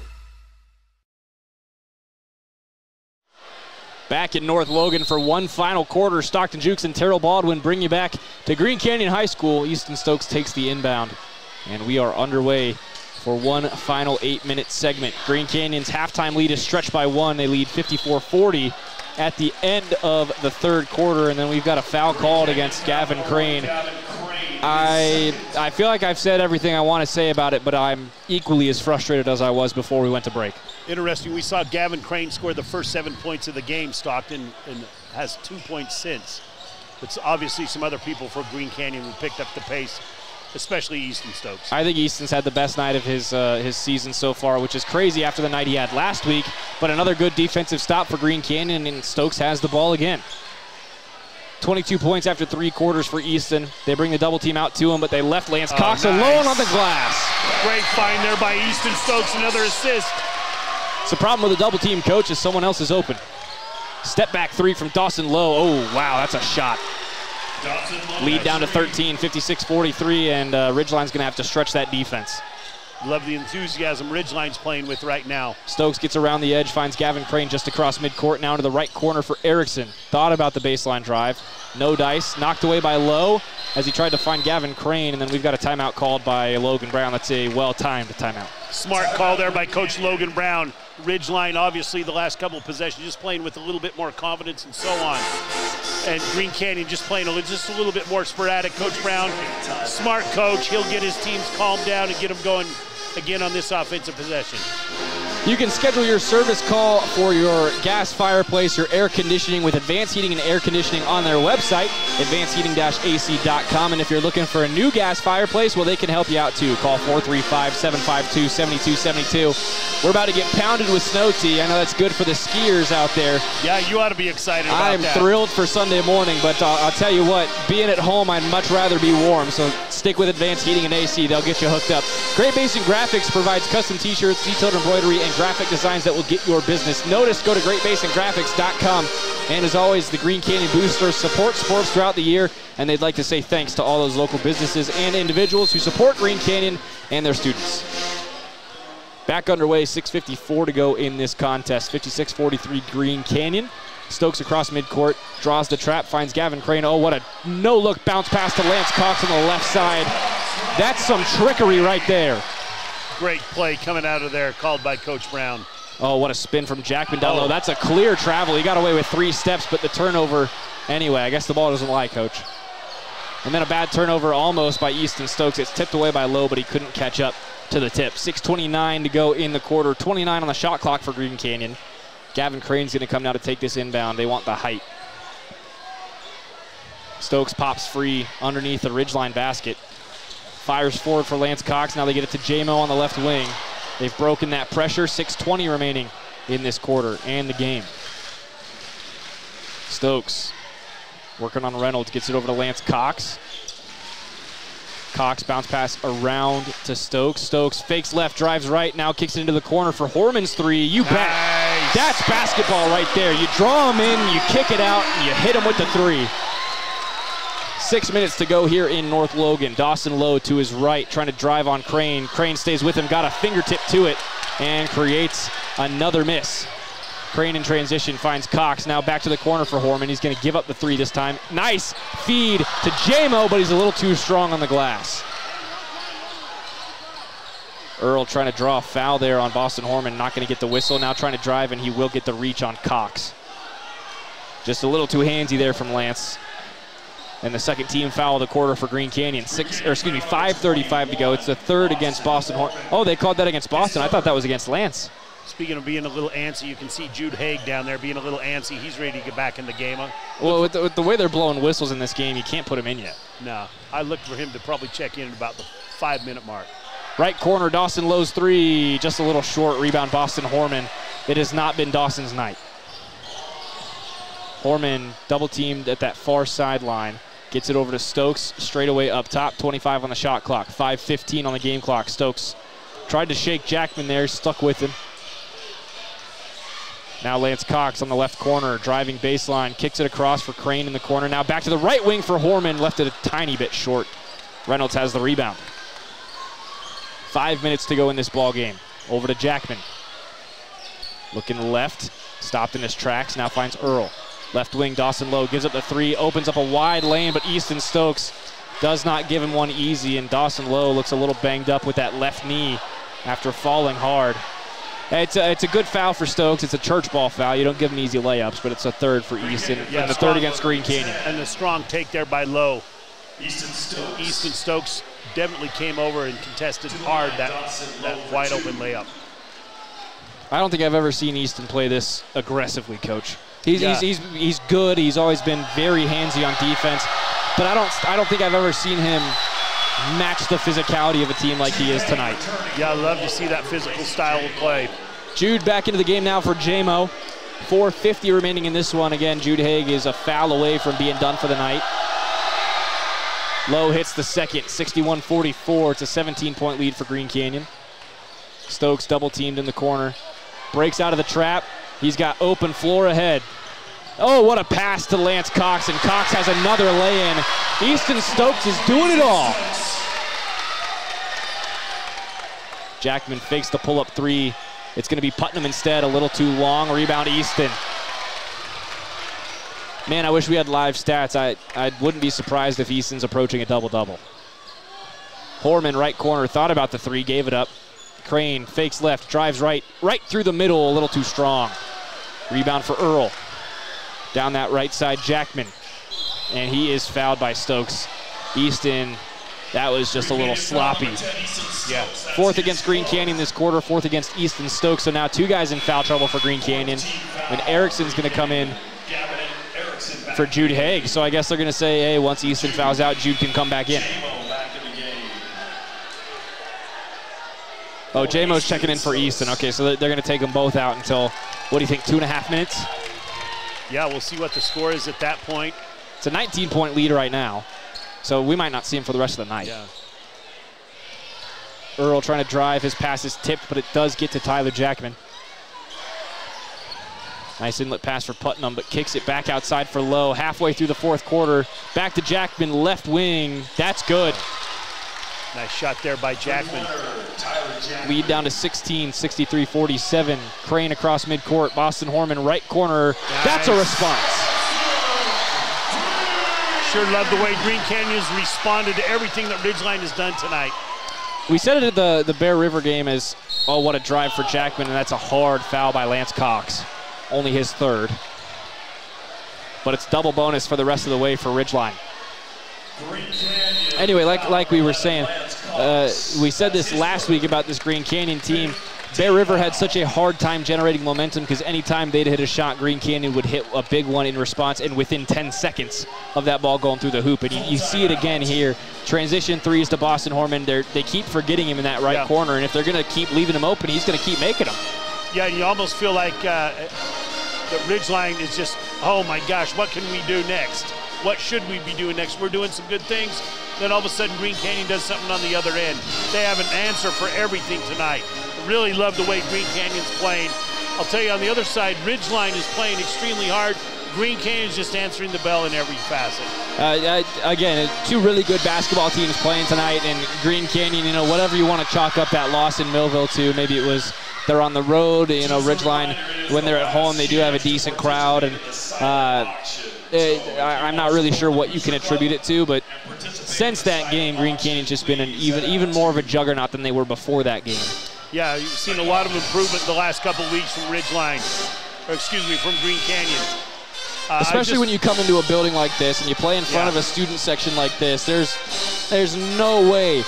Back in North Logan for one final quarter. Stockton Jukes and Terrell Baldwin bring you back to Green Canyon High School. Easton Stokes takes the inbound, and we are underway for one final 8-minute segment. Green Canyon's halftime lead is stretched by one. They lead 54-40 at the end of the third quarter, and then we've got a foul called against Gavin Crane. I feel like I've said everything I want to say about it, but I'm equally as frustrated as I was before we went to break. Interesting, we saw Gavin Crane score the first 7 points of the game, Stockton, and has 2 points since. It's obviously some other people for Green Canyon who picked up the pace, especially Easton Stokes. I think Easton's had the best night of his season so far, which is crazy after the night he had last week, but another good defensive stop for Green Canyon, and Stokes has the ball again. 22 points after 3 quarters for Easton. They bring the double team out to him, but they left Lance Cox alone on the glass. Great find there by Easton Stokes, another assist. It's the problem with the double team, coach, is someone else is open. Step back three from Dawson Lowe. Oh, wow, that's a shot. Lead down to 13, 56-43, and Ridgeline's going to have to stretch that defense. Love the enthusiasm Ridgeline's playing with right now. Stokes gets around the edge, finds Gavin Crane just across midcourt, now to the right corner for Erickson. Thought about the baseline drive. No dice, knocked away by Lowe as he tried to find Gavin Crane, and then we've got a timeout called by Logan Brown. That's a well-timed timeout. Smart call there by Coach Logan Brown. Ridgeline, obviously, the last couple of possessions, just playing with a little bit more confidence and so on. and Green Canyon just playing just a little bit more sporadic. Coach Brown, smart coach. He'll get his teams calmed down and get them going again on this offensive possession. You can schedule your service call for your gas fireplace, your air conditioning with Advanced Heating and Air Conditioning on their website, advancedheating-ac.com. And if you're looking for a new gas fireplace, well, they can help you out too. Call 435-752-7272. We're about to get pounded with snow, T. I know that's good for the skiers out there. Yeah, you ought to be excited about that. I'm thrilled for Sunday morning, but I'll tell you what, being at home, I'd much rather be warm. So stick with Advanced Heating and AC. They'll get you hooked up. Great Basin Graphics provides custom t-shirts, detailed embroidery, and graphic designs that will get your business noticed. Go to greatbasingraphics.com. And as always, the Green Canyon Boosters support sports throughout the year, and they'd like to say thanks to all those local businesses and individuals who support Green Canyon and their students. Back underway, 6:54 to go in this contest. 56-43 Green Canyon. Stokes across midcourt, draws the trap, finds Gavin Crane. Oh, what a no-look bounce pass to Lance Cox on the left side. That's some trickery right there. Great play coming out of there, called by Coach Brown. Oh, what a spin from Jackman down low. That's a clear travel. He got away with 3 steps, but the turnover, anyway, I guess the ball doesn't lie, Coach. And then a bad turnover almost by Easton Stokes. It's tipped away by Lowe, but he couldn't catch up to the tip. 6:29 to go in the quarter. 29 on the shot clock for Green Canyon. Gavin Crane's going to come now to take this inbound. They want the height. Stokes pops free underneath the Ridgeline basket. Fires forward for Lance Cox. Now they get it to J-Mo on the left wing. They've broken that pressure. 6:20 remaining in this quarter and the game. Stokes working on Reynolds. Gets it over to Lance Cox. Cox bounce pass around to Stokes. Stokes fakes left, drives right, now kicks it into the corner for Horman's 3. You bet. Nice. That's basketball right there. You draw him in, you kick it out, and you hit him with the 3. 6 minutes to go here in North Logan. Dawson Lowe to his right, trying to drive on Crane. Crane stays with him, got a fingertip to it, and creates another miss. Crane in transition finds Cox. Now back to the corner for Horman. He's going to give up the 3 this time. Nice feed to J-Mo, but he's a little too strong on the glass. Earl trying to draw a foul there on Boston Horman. Not going to get the whistle. Now trying to drive, and he will get the reach on Cox. Just a little too handsy there from Lance. And the second team foul of the quarter for Green Canyon. 5:35 to go. It's the 3rd against Boston Horman. Oh, they called that against Boston. I thought that was against Lance. Speaking of being a little antsy, you can see Jude Haig down there being a little antsy. He's ready to get back in the game. Well, with the way they're blowing whistles in this game, you can't put him in yet. No, I look for him to probably check in at about the 5-minute mark. Right corner, Dawson Lowe's 3, just a little short. Rebound, Boston Horman. It has not been Dawson's night. Horman double teamed at that far sideline. Gets it over to Stokes, straight away up top. 25 on the shot clock, 5:15 on the game clock. Stokes tried to shake Jackman there, stuck with him. Now Lance Cox on the left corner, driving baseline, kicks it across for Crane in the corner. Now back to the right wing for Horman, left it a tiny bit short. Reynolds has the rebound. 5 minutes to go in this ball game. Over to Jackman. Looking left, stopped in his tracks, now finds Earl. Left wing, Dawson Lowe gives up the 3, opens up a wide lane, but Easton Stokes does not give him one easy, and Dawson Lowe looks a little banged up with that left knee after falling hard. It's a good foul for Stokes. It's a church ball foul. You don't give him easy layups, but it's a 3rd for Easton, and the 3rd against Green Canyon. And the strong take there by Lowe. Easton Stokes definitely came over and contested hard that wide open layup. I don't think I've ever seen Easton play this aggressively, Coach. He's good. He's always been very handsy on defense, but I don't think I've ever seen him match the physicality of a team like he is tonight. Yeah, I love to see that physical style of play. Jude back into the game now for J-Mo. 4:50 remaining in this one. Again, Jude Haig is a foul away from being done for the night. Lowe hits the second, 61-44. It's a 17-point lead for Green Canyon. Stokes double teamed in the corner. Breaks out of the trap. He's got open floor ahead. Oh, what a pass to Lance Cox, and Cox has another lay-in. Easton Stokes is doing it all. Jackman fakes the pull-up 3. It's going to be Putnam instead, a little too long. Rebound, Easton. Man, I wish we had live stats. I wouldn't be surprised if Easton's approaching a double-double. Horman, right corner, thought about the 3, gave it up. Crane fakes left, drives right through the middle, a little too strong. Rebound for Earl. Down that right side, Jackman. and he is fouled by Stokes. Easton, that was just a little sloppy. Yeah. Fourth against Green Canyon this quarter, fourth against Easton Stokes. So now 2 guys in foul trouble for Green Canyon. And Erickson's going to come in for Jude Haig. So I guess they're going to say, hey, once Easton fouls out, Jude can come back in. Oh, J-Mo's checking in for Easton. Okay, so they're going to take them both out until, what do you think, 2.5 minutes? Yeah, we'll see what the score is at that point. It's a 19-point lead right now, so we might not see him for the rest of the night. Yeah. Earl trying to drive. His pass is tipped, but it does get to Tyler Jackman. Nice inlet pass for Putnam, but kicks it back outside for Lowe. Halfway through the fourth quarter, back to Jackman, left wing. That's good. Nice shot there by Jackman. Lead down to 16, 63-47. Crane across midcourt. Boston Horman right corner. Nice. That's a response. Sure love the way Green Canyon's responded to everything that Ridgeline has done tonight. We said it at the Bear River game as, oh, what a drive for Jackman, and that's a hard foul by Lance Cox. Only his third. But it's double bonus for the rest of the way for Ridgeline. Anyway, like we were saying, we said this last week about this Green Canyon team. Bear River had such a hard time generating momentum because anytime they'd hit a shot, Green Canyon would hit a big one in response, and within 10 seconds of that ball going through the hoop. And you see it again here. Transition threes to Boston Horman. They keep forgetting him in that right corner, and if they're going to keep leaving him open, he's going to keep making them. Yeah, you almost feel like the Ridgeline is just, oh my gosh, what can we do next? What should we be doing next? We're doing some good things. Then all of a sudden, Green Canyon does something on the other end. They have an answer for everything tonight. I really love the way Green Canyon's playing. I'll tell you, on the other side, Ridgeline is playing extremely hard. Green Canyon's just answering the bell in every facet. Again, 2 really good basketball teams playing tonight, and Green Canyon, you know, whatever you want to chalk up that loss in Millville to, maybe it was they're on the road, you know, Ridgeline, when they're at home, they do have a decent crowd, and I'm not really sure what you can attribute it to, but since that game, Green Canyon's just been an even more of a juggernaut than they were before that game. Yeah, you've seen a lot of improvement the last couple of weeks from Ridgeline, or excuse me, from Green Canyon. Especially when you come into a building like this and you play in front of a student section like this, there's no way.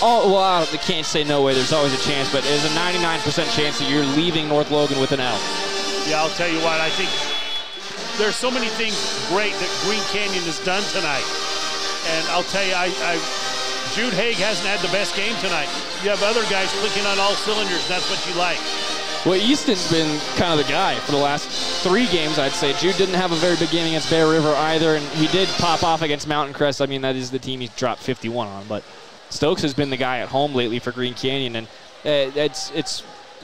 Oh, well, I can't say no way. There's always a chance, but there's a 99% chance that you're leaving North Logan with an L. Yeah, I'll tell you what, I think there's so many things great that Green Canyon has done tonight. And I'll tell you, Jude Haig hasn't had the best game tonight. You have other guys clicking on all cylinders, and that's what you like. Well, Easton's been kind of the guy for the last 3 games, I'd say. Jude didn't have a very big game against Bear River either, and he did pop off against Mountain Crest. I mean, that is the team he's dropped 51 on, but Stokes has been the guy at home lately for Green Canyon, and it's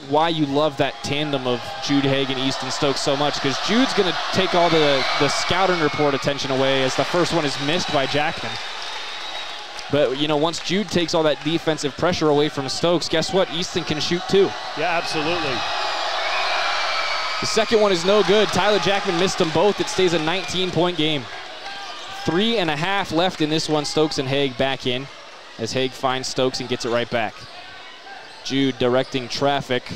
why you love that tandem of Jude Haig and Easton Stokes so much, because Jude's going to take all the scouting report attention away as the first one is missed by Jackman. But, you know, once Jude takes all that defensive pressure away from Stokes, guess what? Easton can shoot too. Yeah, absolutely. The second one is no good. Tyler Jackman missed them both. It stays a 19-point game. 3.5 left in this one. Stokes and Haig back in as Haig finds Stokes and gets it right back. Jude directing traffic.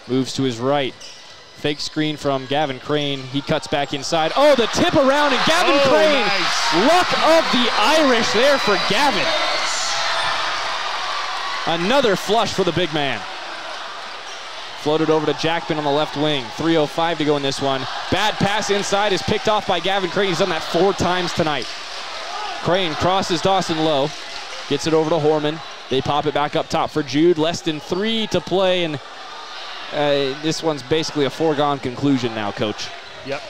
Moves to his right. Fake screen from Gavin Crane. He cuts back inside. Oh, the tip around, and Gavin Crane. Nice. Luck of the Irish there for Gavin. Another flush for the big man. Floated over to Jackman on the left wing. 3:05 to go in this one. Bad pass inside is picked off by Gavin Crane. He's done that 4 times tonight. Crane crosses Dawson Lowe. Gets it over to Horman. They pop it back up top for Jude. Less than 3 to play, and this one's basically a foregone conclusion now, Coach. Yep.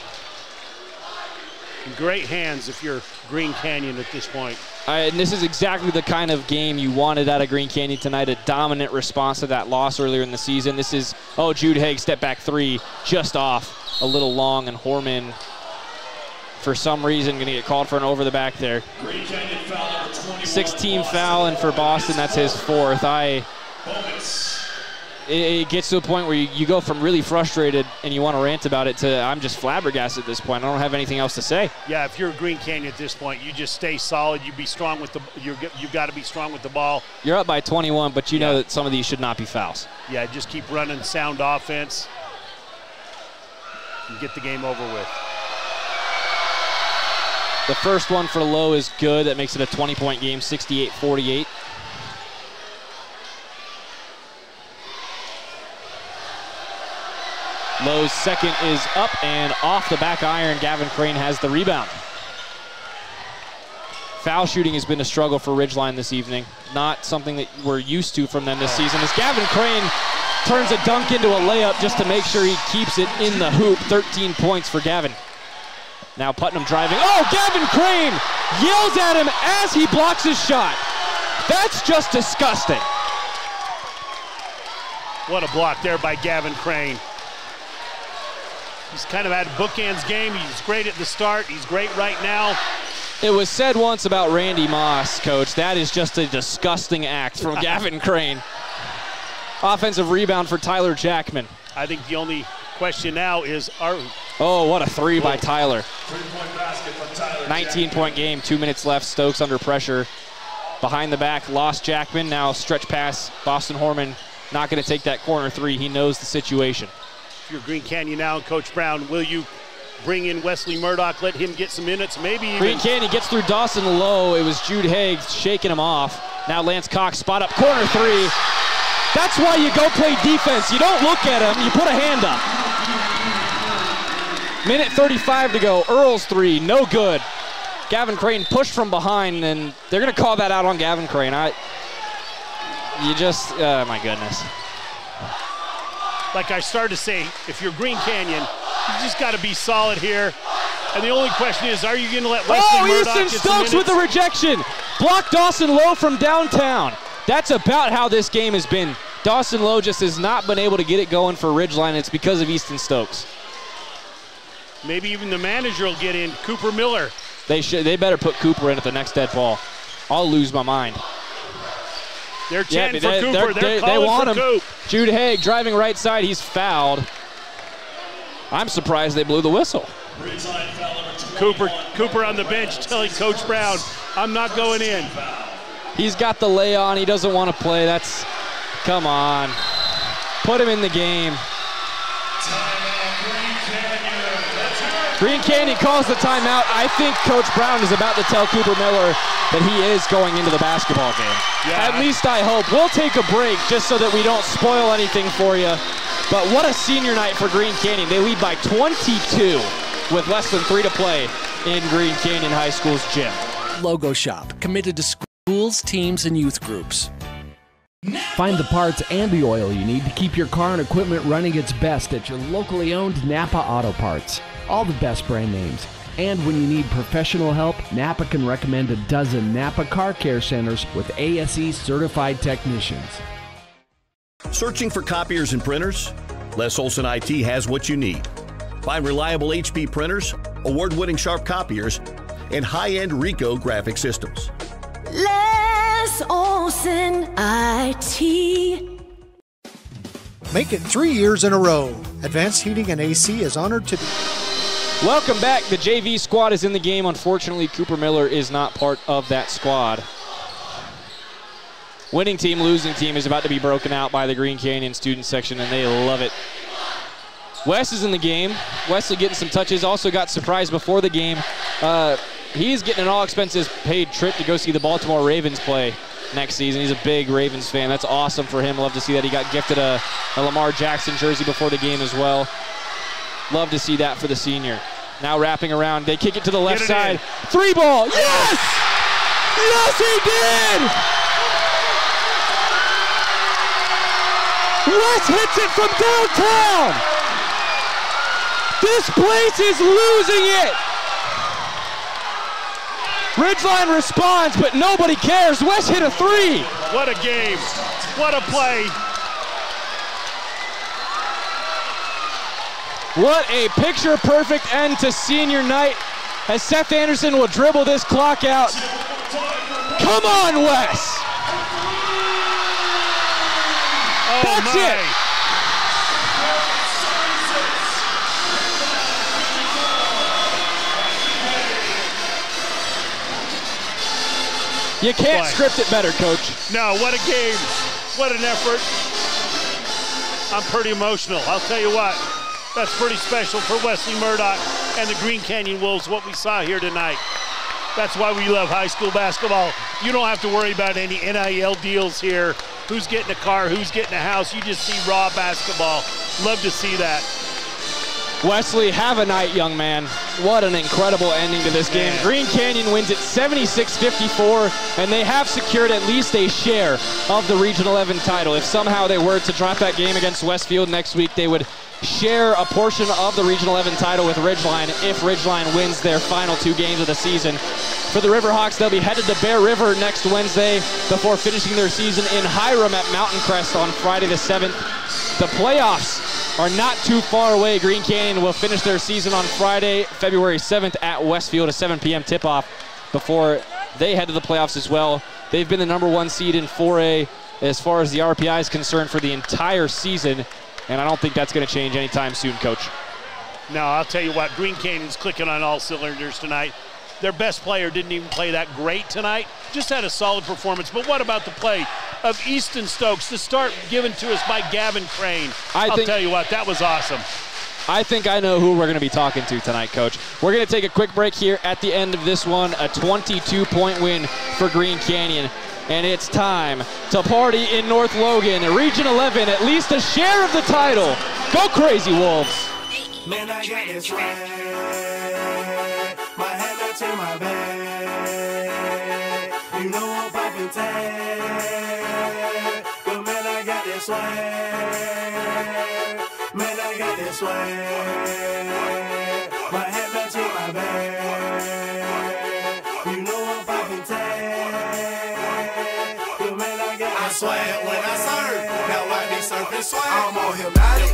In great hands if you're Green Canyon at this point. And this is exactly the kind of game you wanted out of Green Canyon tonight, a dominant response to that loss earlier in the season. This is, oh, Jude Haig, step back 3, just off, a little long, and Horman, for some reason, going to get called for an over the back there. 6-team foul, and for Boston, that's his 4th. It gets to a point where you go from really frustrated and you want to rant about it to I'm just flabbergasted at this point. I don't have anything else to say. Yeah, if you're Green Canyon at this point, you just stay solid. You be strong with you've got to be strong with the ball. You're up by 21, but you know that some of these should not be fouls. Yeah, just keep running sound offense and get the game over with. The first one for Lowe is good. That makes it a 20-point game, 68-48. Lowe's second is up and off the back iron. Gavin Crane has the rebound. Foul shooting has been a struggle for Ridgeline this evening. Not something that we're used to from them this season. As Gavin Crane turns a dunk into a layup just to make sure he keeps it in the hoop. 13 points for Gavin. Now Putnam driving. Oh, Gavin Crane yells at him as he blocks his shot. That's just disgusting. What a block there by Gavin Crane. He's kind of had a bookends game. He's great at the start. He's great right now. It was said once about Randy Moss, Coach. That is just a disgusting act from Gavin Crane. Offensive rebound for Tyler Jackman. I think the only question now is, oh, what a three by Tyler. 19-point game, 2 minutes left. Stokes under pressure. Behind the back, lost Jackman. Now stretch pass. Boston Horman not going to take that corner three. He knows the situation. If you're Green Canyon now, Coach Brown, will you bring in Wesley Murdoch, let him get some minutes, maybe even... Green Canyon gets through Dawson Lowe. It was Jude Haig shaking him off. Now Lance Cox, spot up, corner three. That's why you go play defense. You don't look at him, you put a hand up. Minute 35 to go. Earl's three, no good. Gavin Crane pushed from behind, and they're going to call that out on Gavin Crane. Oh my goodness. Like I started to say, if you're Green Canyon, you just got to be solid here. And the only question is, are you going to let Wesley Murdoch get Easton some Stokes with the rejection. Block Dawson Lowe from downtown. That's about how this game has been. Dawson Lowe just has not been able to get it going for Ridgeline. It's because of Easton Stokes. Maybe even the manager will get in, Cooper Miller. They better put Cooper in at the next dead ball. I'll lose my mind. They're chanting for Cooper. They're calling for Coop. Jude Haig driving right side. He's fouled. I'm surprised they blew the whistle. Cooper on the bench telling Coach Brown, I'm not going in. He's got the lay on. He doesn't want to play. Come on. Put him in the game. Green Canyon calls the timeout. I think Coach Brown is about to tell Cooper Miller that he is going into the basketball game. Yeah. At least I hope. We'll take a break just so that we don't spoil anything for you. But what a senior night for Green Canyon. They lead by 22 with less than 3 to play in Green Canyon High School's gym. Logo Shop, committed to schools, teams, and youth groups. Find the parts and the oil you need to keep your car and equipment running its best at your locally owned Napa Auto Parts. All the best brand names. And when you need professional help, Napa can recommend a dozen Napa Car Care Centers with ASE certified technicians. Searching for copiers and printers? Les Olson IT has what you need. Find reliable HP printers, award-winning Sharp copiers, and high-end Ricoh graphic systems. Les Olson IT. Make it 3 years in a row. Advanced Heating and AC is honored to... Welcome back. The JV squad is in the game. Unfortunately, Cooper Miller is not part of that squad. Winning team, losing team is about to be broken out by the Green Canyon student section, and they love it. Wes is in the game. Wesley getting some touches. Also got surprised before the game. He's getting an all-expenses-paid trip to go see the Baltimore Ravens play next season. He's a big Ravens fan. That's awesome for him. Love to see that. He got gifted a Lamar Jackson jersey before the game as well. Love to see that for the senior. Now wrapping around. They kick it to the left side. Three ball. Yes! Yes, he did! Wes hits it from downtown! This place is losing it! Ridgeline responds, but nobody cares. Wes hit a three. What a game. What a play. What a picture-perfect end to senior night as Seth Anderson will dribble this clock out. Come on, Wes! Oh, that's it! You can't script it better, Coach. No, what a game. What an effort. I'm pretty emotional. I'll tell you what. That's pretty special for Wesley Murdoch and the Green Canyon Wolves, what we saw here tonight. That's why we love high school basketball. You don't have to worry about any NIL deals here. Who's getting a car, who's getting a house. You just see raw basketball. Love to see that. Wesley, have a night, young man. What an incredible ending to this game. Green Canyon wins it 76-54, and they have secured at least a share of the Region 11 title. If somehow they were to drop that game against Westfield next week, they would share a portion of the Region 11 title with Ridgeline if Ridgeline wins their final 2 games of the season. For the Riverhawks, they'll be headed to Bear River next Wednesday before finishing their season in Hiram at Mountain Crest on Friday the 7th. The playoffs are not too far away. Green Canyon will finish their season on Friday, February 7th at Westfield, a 7 p.m. tip-off before they head to the playoffs as well. They've been the #1 seed in 4A as far as the RPI is concerned for the entire season, and I don't think that's going to change anytime soon, Coach. No, I'll tell you what, Green Canyon's clicking on all cylinders tonight. Their best player didn't even play that great tonight, just had a solid performance. But what about the play of Easton Stokes, the start given to us by Gavin Crane? I'll tell you what, that was awesome. I think I know who we're going to be talking to tonight, Coach. We're going to take a quick break here at the end of this one, a 22-point win for Green Canyon. And it's time to party in North Logan. Region 11, at least a share of the title. Go crazy, Wolves. Man, I got this swag. My hand up to my back. You know I'm popping tag. But man, I got this swag. Man, I got this swag. My hand up to my back. You know I'm popping tag. But man, I got this swag. When I surf, now I be surfing swag. I'm on hypnotic,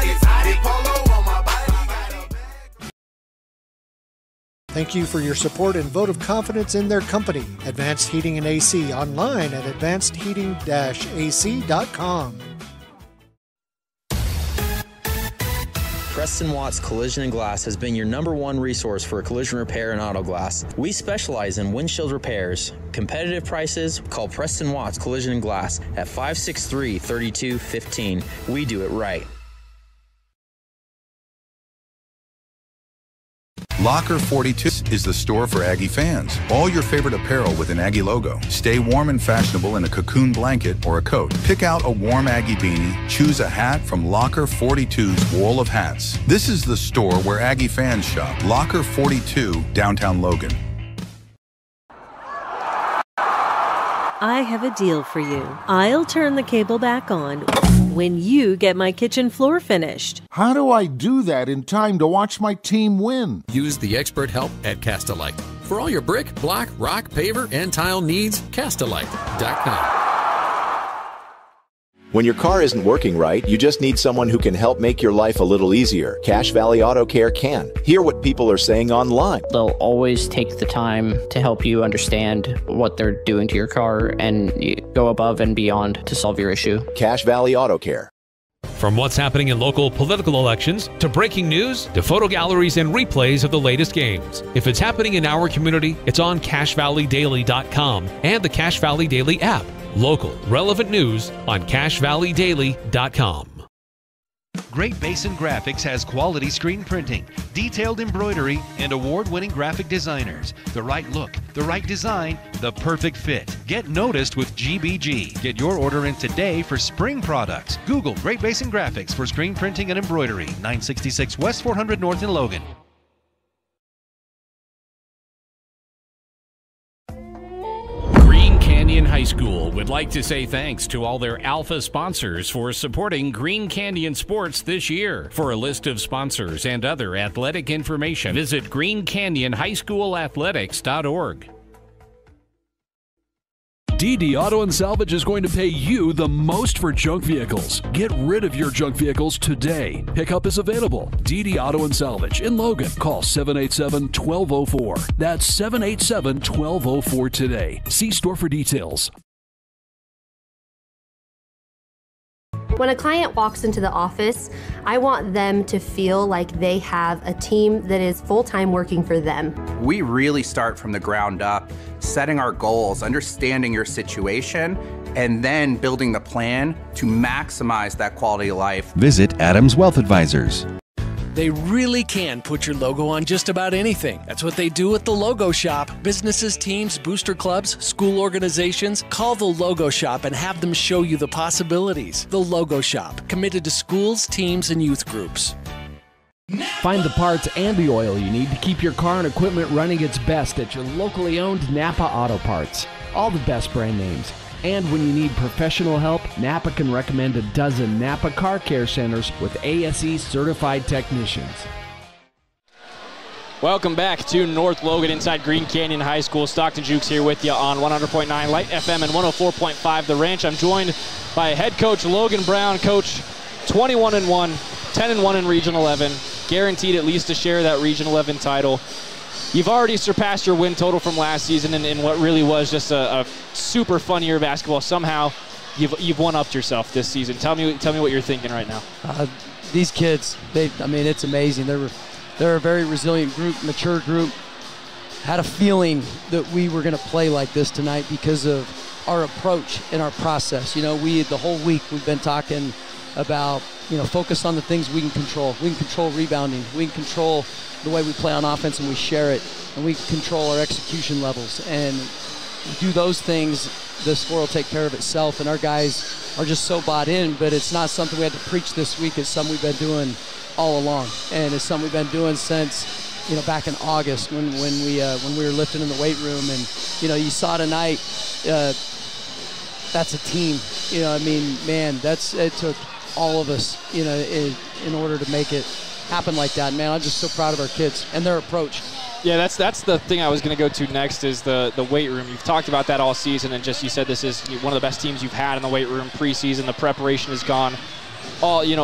exotic, polo on my body. Thank you for your support and vote of confidence in their company. Advanced Heating and AC, online at advancedheating-ac.com. Preston Watts Collision and Glass has been your #1 resource for collision repair and auto glass. We specialize in windshield repairs. Competitive prices, call Preston Watts Collision and Glass at 563-3215. We do it right. Locker 42 is the store for Aggie fans. All your favorite apparel with an Aggie logo. Stay warm and fashionable in a cocoon blanket or a coat. Pick out a warm Aggie beanie. Choose a hat from Locker 42's wall of hats. This is the store where Aggie fans shop. Locker 42, downtown Logan. I have a deal for you. I'll turn the cable back on when you get my kitchen floor finished. How do I do that in time to watch my team win? Use the expert help at Castalite. For all your brick, block, rock, paver, and tile needs, Castalite.com. When your car isn't working right, you just need someone who can help make your life a little easier. Cache Valley Auto Care can. Hear what people are saying online. They'll always take the time to help you understand what they're doing to your car and go above and beyond to solve your issue. Cache Valley Auto Care. From what's happening in local political elections, to breaking news, to photo galleries and replays of the latest games. If it's happening in our community, it's on CacheValleyDaily.com and the Cache Valley Daily app. Local, relevant news on CacheValleyDaily.com. Great Basin Graphics has quality screen printing, detailed embroidery, and award-winning graphic designers. The right look, the right design, the perfect fit. Get noticed with GBG. Get your order in today for spring products. Google Great Basin Graphics for screen printing and embroidery. 966 West 400 North in Logan. Canyon High School would like to say thanks to all their Alpha sponsors for supporting Green Canyon sports this year. For a list of sponsors and other athletic information, visit greencanyonhighschoolathletics.org. DD Auto and Salvage is going to pay you the most for junk vehicles. Get rid of your junk vehicles today. Pickup is available. DD Auto and Salvage in Logan. Call 787-1204. That's 787-1204 today. See store for details. When a client walks into the office, I want them to feel like they have a team that is full-time working for them. We really start from the ground up, setting our goals, understanding your situation, and then building the plan to maximize that quality of life. Visit Adams Wealth Advisors. They really can put your logo on just about anything. That's what they do at the Logo Shop. Businesses, teams, booster clubs, school organizations, call the Logo Shop and have them show you the possibilities. The Logo Shop, committed to schools, teams, and youth groups. Find the parts and the oil you need to keep your car and equipment running its best at your locally owned Napa Auto Parts. All the best brand names. And when you need professional help, Napa can recommend a dozen Napa Car Care Centers with ASE certified technicians. Welcome back to North Logan inside Green Canyon High School. Stockton Jukes here with you on 100.9 Light FM and 104.5 The Ranch. I'm joined by head coach Logan Brown. Coach, 21-1, 10-1 in Region 11. Guaranteed at least to share that Region 11 title. You've already surpassed your win total from last season in what really was just a super fun year of basketball. Somehow, you've one-upped yourself this season. Tell me what you're thinking right now. These kids, it's amazing. They're a very resilient group, mature group. Had a feeling that we were going to play like this tonight because of our approach and our process. You know, the whole week we've been talking about, focus on the things we can control. We can control rebounding. We can control the way we play on offense and we share it. And we can control our execution levels. And do those things, the score will take care of itself. And our guys are just so bought in, but it's not something we had to preach this week. It's something we've been doing all along. And it's something we've been doing since, back in August when we were lifting in the weight room. And, you saw tonight, that's a team. It took all of us, in order to make it happen like that. Man, I'm just so proud of our kids and their approach. Yeah, that's the thing I was going to go to next is the weight room. You've talked about that all season, and you said this is one of the best teams you've had in the weight room preseason. The preparation has gone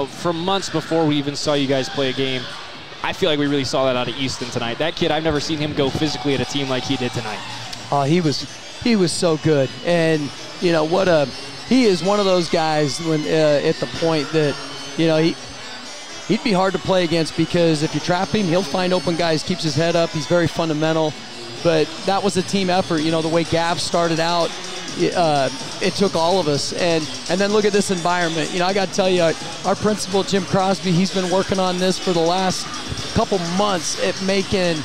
for months before we even saw you guys play a game. I feel like we really saw that out of Easton tonight. That kid, I've never seen him go physically at a team like he did tonight. He was so good, and he is one of those guys when at the point that he'd be hard to play against because if you trap him, he'll find open guys, keeps his head up. He's very fundamental, but that was a team effort. The way Gav started out, it took all of us, and then look at this environment. I got to tell you, our principal Jim Crosby, he's been working on this for the last couple months at making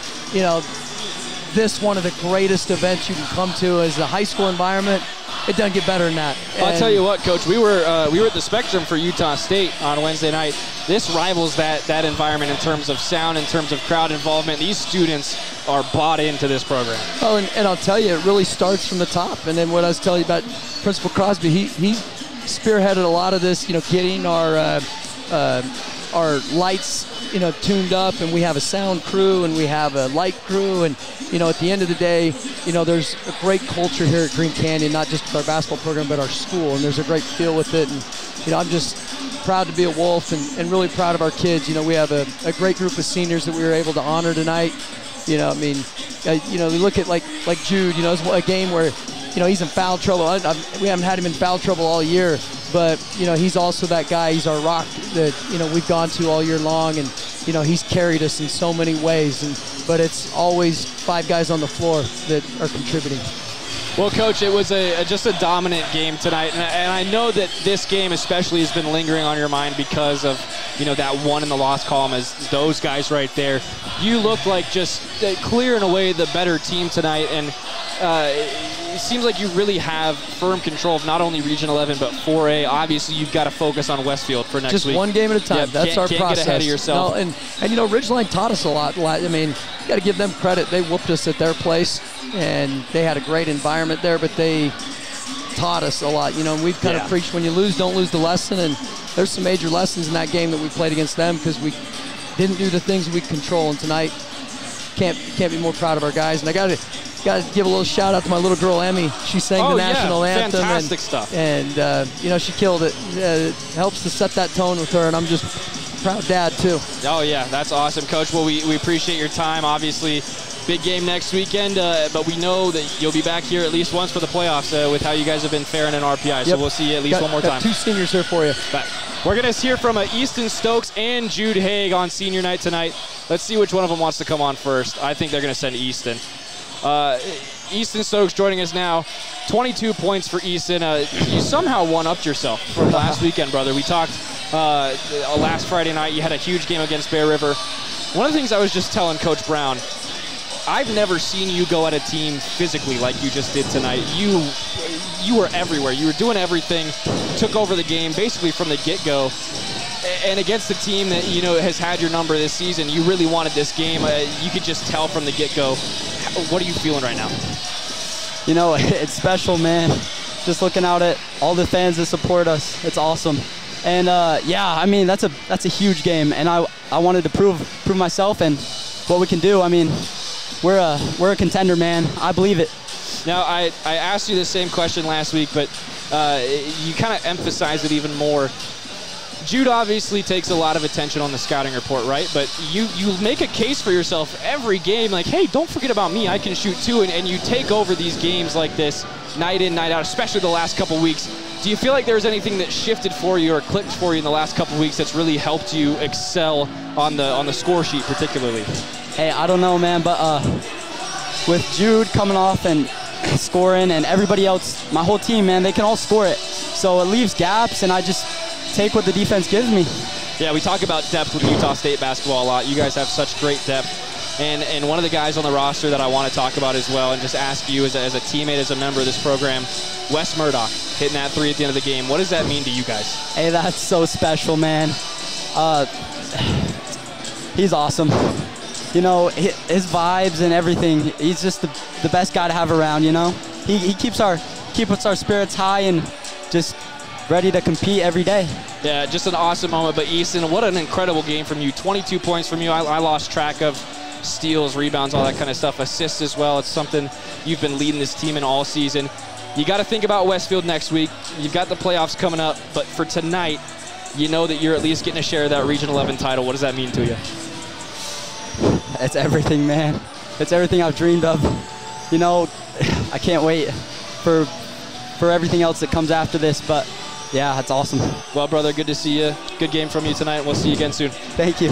this one of the greatest events you can come to as a high school environment. It doesn't get better than that. I'll tell you what, Coach, we were at the Spectrum for Utah State on Wednesday night. This rivals that environment in terms of sound, in terms of crowd involvement. These students are bought into this program. Oh, and I'll tell you, it really starts from the top. And then what I was telling you about Principal Crosby, he spearheaded a lot of this, getting our lights, tuned up, and we have a sound crew and we have a light crew, and at the end of the day, there's a great culture here at Green Canyon, not just with our basketball program but our school, and there's a great feel with it. And I'm just proud to be a Wolf and really proud of our kids. We have a great group of seniors that we were able to honor tonight. We look at like Jude, it's a game where he's in foul trouble. We haven't had him in foul trouble all year, but he's also that guy. He's our rock that we've gone to all year long, and he's carried us in so many ways. But it's always five guys on the floor that are contributing. Well, Coach, it was just a dominant game tonight, and I know that this game especially has been lingering on your mind because of that one in the loss column as those guys right there. You looked like just clearing away the better team tonight, and it seems like you really have firm control of not only Region 11 but 4A. Obviously, you've got to focus on Westfield for next week. Just one game at a time. That's our process. Can't get ahead of yourself. No, and Ridgeline taught us a lot. I mean, you got to give them credit. They whooped us at their place, and they had a great environment there, but they taught us a lot. We've kind of preached when you lose, don't lose the lesson, and there's some major lessons in that game that we played against them because we didn't do the things we control, and tonight can't be more proud of our guys. And I got to give a little shout out to my little girl Emmy. She sang the national anthem. Fantastic stuff. And she killed it. It helps to set that tone with her, and I'm just proud dad too. Oh yeah, that's awesome, Coach. Well, we appreciate your time. Obviously, big game next weekend, but we know that you'll be back here at least once for the playoffs with how you guys have been faring in RPI. Yep. So we'll see you at least one more time. Two seniors here for you. But we're going to hear from Easton Stokes and Jude Haig on senior night tonight. Let's see which one of them wants to come on first. I think they're going to send Easton. Easton Stokes joining us now. 22 points for Easton. You somehow one-upped yourself from last weekend, brother. We talked last Friday night. You had a huge game against Bear River. One of the things I was just telling Coach Brown, I've never seen you go at a team physically like you just did tonight. You were everywhere. You were doing everything, took over the game basically from the get-go. And against the team that, you know, has had your number this season, you really wanted this game. You could just tell from the get-go. What are you feeling right now? You know, it's special, man. Just looking out at all the fans that support us. It's awesome. And yeah, I mean, that's a huge game, and I wanted to prove myself and what we can do. I mean, we're a contender, man. I believe it. Now, I asked you the same question last week, but you kind of emphasize it even more. Jude obviously takes a lot of attention on the scouting report, right? But you make a case for yourself every game, like, hey, don't forget about me. I can shoot too, and you take over these games like this night in, night out, especially the last couple weeks. Do you feel like there's anything that shifted for you or clicked for you in the last couple weeks that's really helped you excel on the score sheet particularly? Hey, I don't know, man, but with Jude coming off and scoring and everybody else, my whole team, man, they can all score it. So it leaves gaps, and I just take what the defense gives me. Yeah, we talk about depth with Utah State basketball a lot. You guys have such great depth. And one of the guys on the roster that I want to talk about as well and just ask you as a teammate, as a member of this program, Wes Murdoch, hitting that three at the end of the game. What does that mean to you guys? Hey, that's so special, man. He's awesome. You know, his vibes and everything, he's just the best guy to have around, you know? He keeps our spirits high and just ready to compete every day. Yeah, just an awesome moment. But Easton, what an incredible game from you. 22 points from you. I lost track of steals, rebounds, all that kind of stuff. Assists as well. It's something you've been leading this team in all season. You got to think about Westfield next week. You've got the playoffs coming up. But for tonight, you know that you're at least getting a share of that Region 11 title. What does that mean to you? It's everything, man. It's everything I've dreamed of. You know, I can't wait for everything else that comes after this, but yeah, it's awesome. Well, brother, good to see you. Good game from you tonight. We'll see you again soon. Thank you.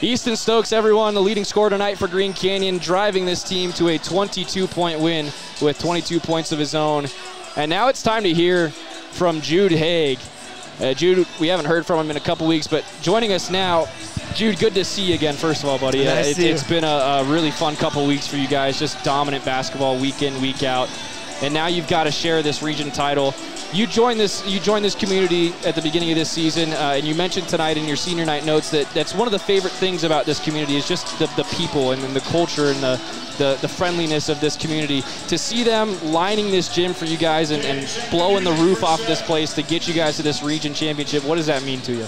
Easton Stokes, everyone, the leading scorer tonight for Green Canyon, driving this team to a 22-point win with 22 points of his own. And now it's time to hear from Jude Haig. Jude, we haven't heard from him in a couple weeks, but joining us now, Jude, good to see you again, first of all, buddy. Nice to see you. It's been a really fun couple weeks for you guys, just dominant basketball week in, week out. And now you've got to share this region title. You joined this community at the beginning of this season, and you mentioned tonight in your senior night notes that that's one of the favorite things about this community is just the people and the culture and the friendliness of this community. To see them lining this gym for you guys and blowing the roof off this place to get you guys to this region championship, what does that mean to you?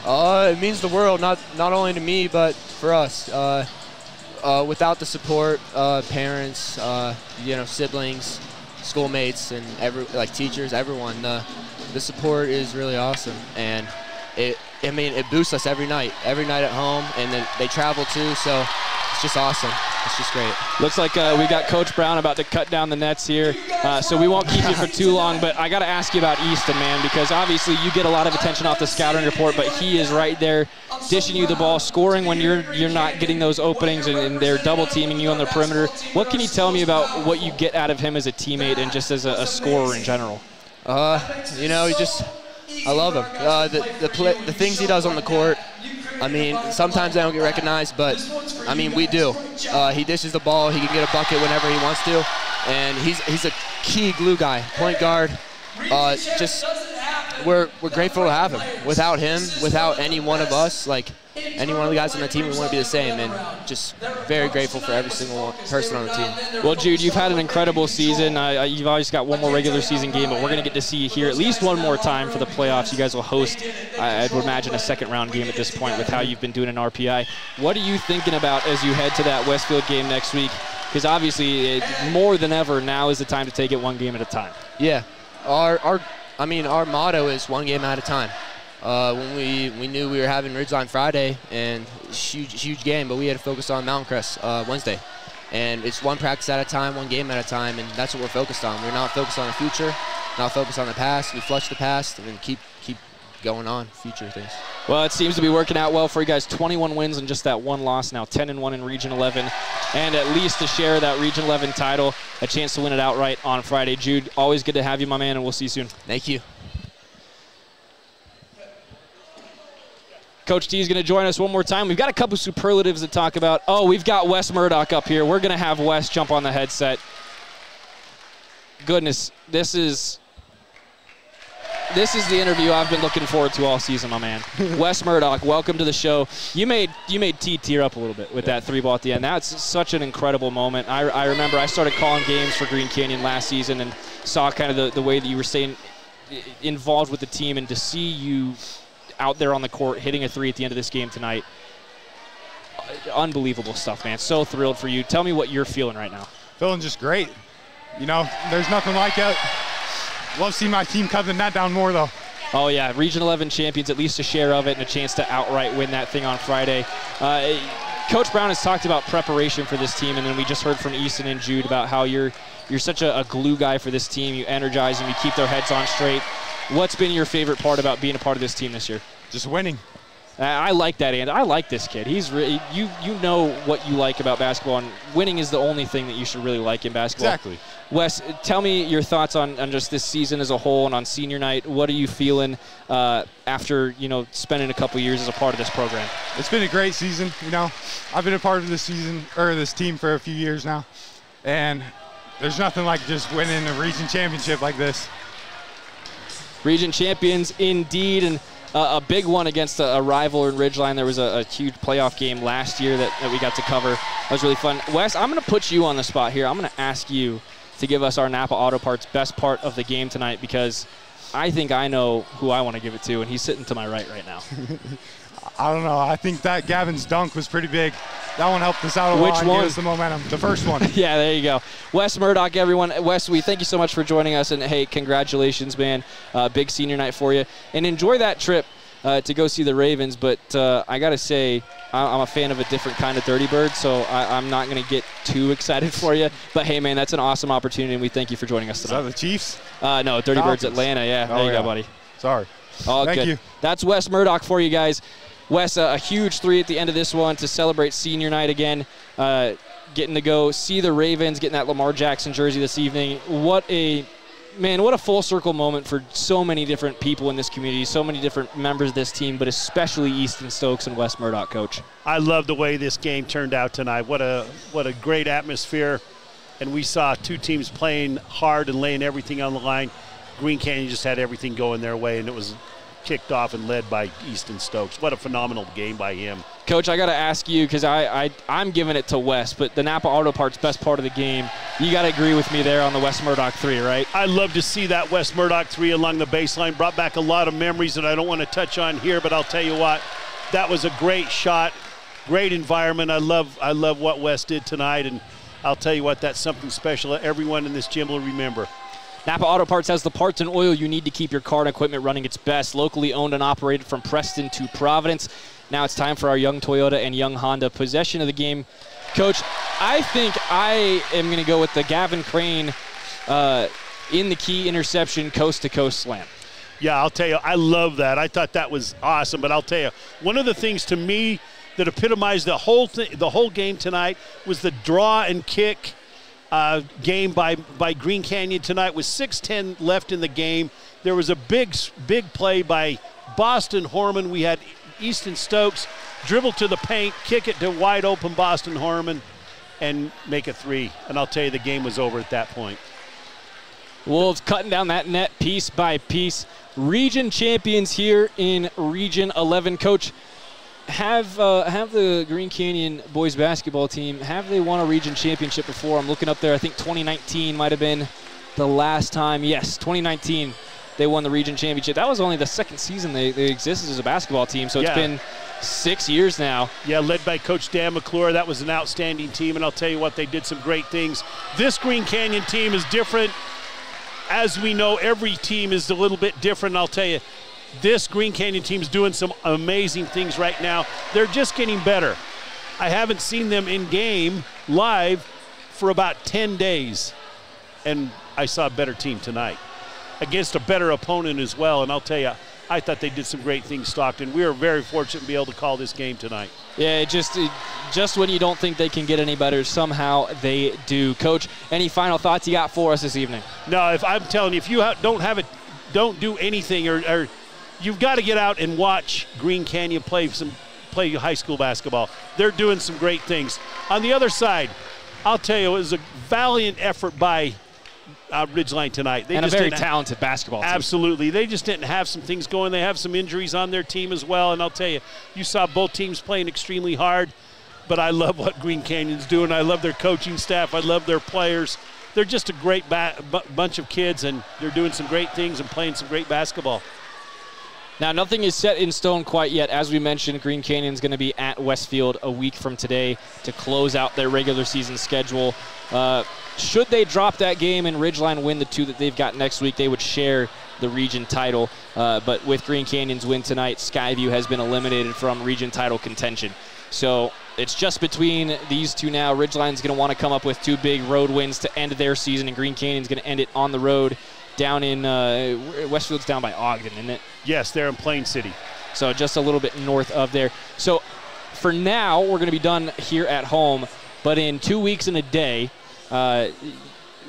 It means the world, not only to me, but for us. Without the support, parents, siblings, schoolmates, and teachers, everyone, the support is really awesome, and it boosts us every night at home, and then they travel too, so it's just awesome. It's just great. Looks like we got Coach Brown about to cut down the nets here, so we won't keep you for too long, but I got to ask you about Easton, man, because obviously you get a lot of attention off the scouting report, but he is right there dishing you the ball, scoring when you're not getting those openings, and they're double teaming you on the perimeter. What can you tell me about what you get out of him as a teammate and just as a scorer in general? I love him. The things he does on the court, I mean, sometimes they don't get recognized, but, I mean, we do. He dishes the ball. He can get a bucket whenever he wants to, and he's a key glue guy, point guard. We're grateful to have him. Without him, without any one of us, any one of the guys on the team, we want to be the same, and just very grateful for every single person on the team. Well, Jude, you've had an incredible season. You've always got one more regular season game, but we're going to get to see you here at least one more time for the playoffs. You guys will host, I would imagine, a second-round game at this point with how you've been doing in RPI. What are you thinking about as you head to that Westfield game next week? Because obviously, more than ever, now is the time to take it one game at a time. Yeah. Our motto is one game at a time. When we knew we were having Ridgeline Friday and huge game, but we had to focus on Mountain Crest Wednesday. And it's one practice at a time, one game at a time, and that's what we're focused on. We're not focused on the future, not focused on the past. We flush the past and then keep going on future things. Well, it seems to be working out well for you guys. 21 wins and just that one loss now, 10-1 in Region 11, and at least a share of that Region 11 title, a chance to win it outright on Friday. Jude, always good to have you, my man, and we'll see you soon. Thank you. Coach T is going to join us one more time. We've got a couple superlatives to talk about. Oh, we've got Wes Murdoch up here. We're going to have Wes jump on the headset. Goodness, this is the interview I've been looking forward to all season, my man. Wes Murdoch, welcome to the show. You made T tear up a little bit with that 3-ball at the end. That's such an incredible moment. I remember I started calling games for Green Canyon last season and saw kind of the way that you were staying involved with the team, and to see you out there on the court hitting a 3 at the end of this game tonight, unbelievable stuff, man. So thrilled for you. Tell me what you're feeling right now. Feeling just great. You know, there's nothing like it. Love seeing my team cut the net down more, though. Oh, yeah. Region 11 champions, at least a share of it, and a chance to outright win that thing on Friday. Coach Brown has talked about preparation for this team, and then we just heard from Easton and Jude about how you're such a glue guy for this team. You energize them, you keep their heads on straight. What's been your favorite part about being a part of this team this year? Just winning. I like that, and I like this kid. He's really, you know what you like about basketball, and winning is the only thing that you should really like in basketball. Exactly. Wes, tell me your thoughts on just this season as a whole and on senior night. What are you feeling after, spending a couple years as a part of this program? It's been a great season. I've been a part of this season, or this team, for a few years now, and there's nothing like just winning a region championship like this. Region champions indeed, and a big one against a rival in Ridgeline. There was a huge playoff game last year that we got to cover. That was really fun. Wes, I'm going to put you on the spot here. I'm going to ask you to give us our Napa Auto Parts best part of the game tonight, because I think I know who I want to give it to, and he's sitting to my right now. I don't know. I think that Gavin's dunk was pretty big. That one helped us out a lot. Which one? Gave us the momentum. The first one. Yeah, there you go. Wes Murdoch, everyone. Wes, we thank you so much for joining us, and hey, congratulations, man. Big senior night for you, and enjoy that trip to go see the Ravens. But I got to say, I'm a fan of a different kind of Dirty Bird, so I'm not going to get too excited for you. But hey, man, that's an awesome opportunity, and we thank you for joining us tonight. Is that the Chiefs? No, Dirty Birds Atlanta. Yeah, there you go, buddy. Sorry. All Thank good. you. That's Wes Murdoch for you guys. Wes, a huge 3 at the end of this one to celebrate senior night again. Getting to go see the Ravens, getting that Lamar Jackson jersey this evening. What a full circle moment for so many different people in this community, so many different members of this team, but especially Easton Stokes and Wes Murdoch, Coach. I love the way this game turned out tonight. What a great atmosphere. And we saw two teams playing hard and laying everything on the line. Green Canyon just had everything going their way, and it was kicked off and led by Easton Stokes. What a phenomenal game by him. Coach, I got to ask you, because I'm giving it to Wes, but the Napa Auto Parts best part of the game, you got to agree with me there on the Wes Murdoch 3, right? I love to see that Wes Murdoch 3 along the baseline. Brought back a lot of memories that I don't want to touch on here, but I'll tell you what, that was a great shot, great environment. I love what Wes did tonight, and I'll tell you what, that's something special that everyone in this gym will remember. Napa Auto Parts has the parts and oil you need to keep your car and equipment running its best. Locally owned and operated from Preston to Providence. Now it's time for our young Toyota and young Honda possession of the game. Coach, I think I am going to go with the Gavin Crane in the key interception coast-to-coast slam. Yeah, I'll tell you, I love that. I thought that was awesome, but I'll tell you, one of the things to me that epitomized the whole game tonight was the draw and kick game by Green Canyon tonight. With 6:10 left in the game, there was a big play by Boston Horman. We had Easton Stokes dribble to the paint, kick it to wide open Boston Horman, and make a 3. And I'll tell you, the game was over at that point. Wolves cutting down that net piece by piece. Region champions here in Region 11. Coach, have the Green Canyon boys basketball team, have they won a region championship before? I'm looking up there. I think 2019 might have been the last time. Yes, 2019 they won the region championship. That was only the second season they existed as a basketball team, so it's been 6 years now. Yeah, led by Coach Dan McClure. That was an outstanding team, and I'll tell you what, they did some great things. This Green Canyon team is different. As we know, every team is a little bit different, and I'll tell you, this Green Canyon team is doing some amazing things right now. They're just getting better. I haven't seen them in game live for about 10 days, and I saw a better team tonight against a better opponent as well. And I'll tell you, I thought they did some great things, Stockton. We were very fortunate to be able to call this game tonight. Yeah, just when you don't think they can get any better, somehow they do. Coach, any final thoughts you got for us this evening? No, if I'm telling you, if you don't do anything or you've got to get out and watch Green Canyon play high school basketball. They're doing some great things. On the other side, I'll tell you, it was a valiant effort by Ridgeline tonight. And a very talented basketball team. Absolutely. They just didn't have some things going. They have some injuries on their team as well. And I'll tell you, you saw both teams playing extremely hard. But I love what Green Canyon's doing. I love their coaching staff. I love their players. They're just a great bunch of kids, and they're doing some great things and playing some great basketball. Now, nothing is set in stone quite yet. As we mentioned, Green Canyon's going to be at Westfield a week from today to close out their regular season schedule. Should they drop that game and Ridgeline win the 2 that they've got next week, they would share the region title. But with Green Canyon's win tonight, Skyview has been eliminated from region title contention. So it's just between these two now. Ridgeline's going to want to come up with 2 big road wins to end their season, and Green Canyon's going to end it on the road down in Westfield's down by Ogden, isn't it? Yes, they're in Plain City. So just a little bit north of there. So for now, we're going to be done here at home, but in 2 weeks and a day,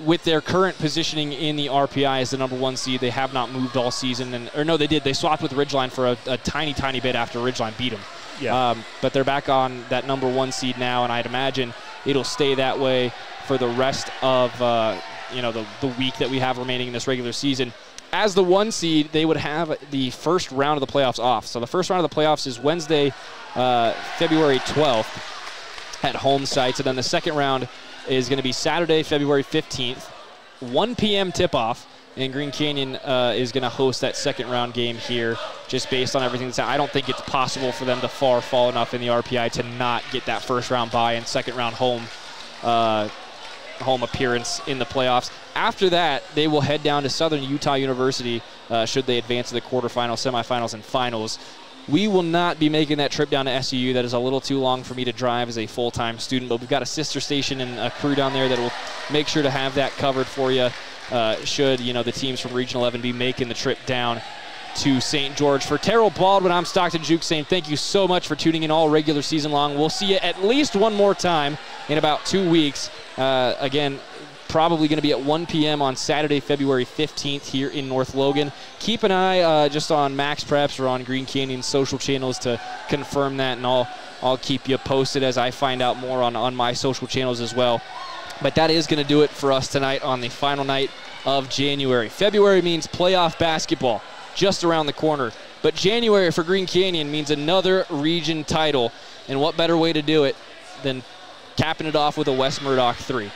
with their current positioning in the RPI as the #1 seed, they have not moved all season. Or no, they did. They swapped with Ridgeline for a tiny, tiny bit after Ridgeline beat them. Yeah. But they're back on that #1 seed now, and I'd imagine it'll stay that way for the rest of the week that we have remaining in this regular season. As the 1 seed, they would have the first round of the playoffs off. So the first round of the playoffs is Wednesday, February 12th at home sites, and then the second round is going to be Saturday, February 15th, 1 p.m. tip-off. And Green Canyon is going to host that second round game here, just based on everything that's out. I don't think it's possible for them to fall enough in the RPI to not get that first round bye and second round home appearance in the playoffs. After that, they will head down to Southern Utah University should they advance to the quarterfinals, semifinals, and finals. We will not be making that trip down to SUU. That is a little too long for me to drive as a full-time student, but we've got a sister station and a crew down there that will make sure to have that covered for you. Should the teams from Region 11 be making the trip down to St. George. For Terrell Baldwin, I'm Stockton Juke saying thank you so much for tuning in all regular season long. We'll see you at least one more time in about 2 weeks. Again, probably going to be at 1 p.m. on Saturday, February 15th here in North Logan. Keep an eye just on Max Preps or on Green Canyon's social channels to confirm that, and I'll keep you posted as I find out more on my social channels as well. But that is going to do it for us tonight on the final night of January. February means playoff basketball just around the corner. But January for Green Canyon means another region title. And what better way to do it than capping it off with a West Murdoch 3?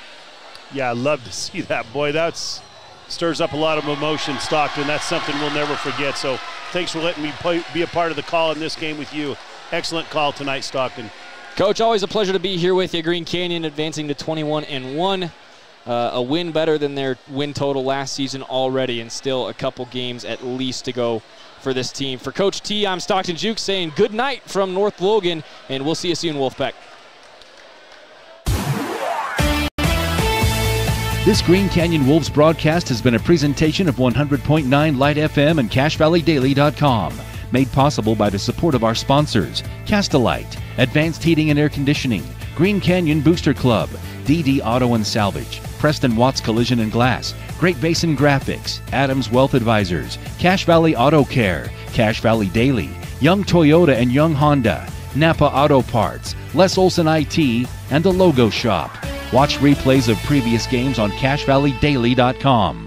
Yeah, I'd love to see that. Boy, that stirs up a lot of emotion, Stockton. That's something we'll never forget. So thanks for letting me be a part of the call in this game with you. Excellent call tonight, Stockton. Coach, always a pleasure to be here with you. Green Canyon advancing to 21-1. A win better than their win total last season already, and still a couple games at least to go for this team. For Coach T, I'm Stockton Juke saying good night from North Logan, and we'll see you soon, Wolfpack. This Green Canyon Wolves broadcast has been a presentation of 100.9 Light FM and CashValleyDaily.com. Made possible by the support of our sponsors, Castalite, Advanced Heating and Air Conditioning, Green Canyon Booster Club, DD Auto and Salvage, Preston Watts Collision and Glass, Great Basin Graphics, Adams Wealth Advisors, Cache Valley Auto Care, Cache Valley Daily, Young Toyota and Young Honda, Napa Auto Parts, Les Olson IT, and The Logo Shop. Watch replays of previous games on CashValleyDaily.com.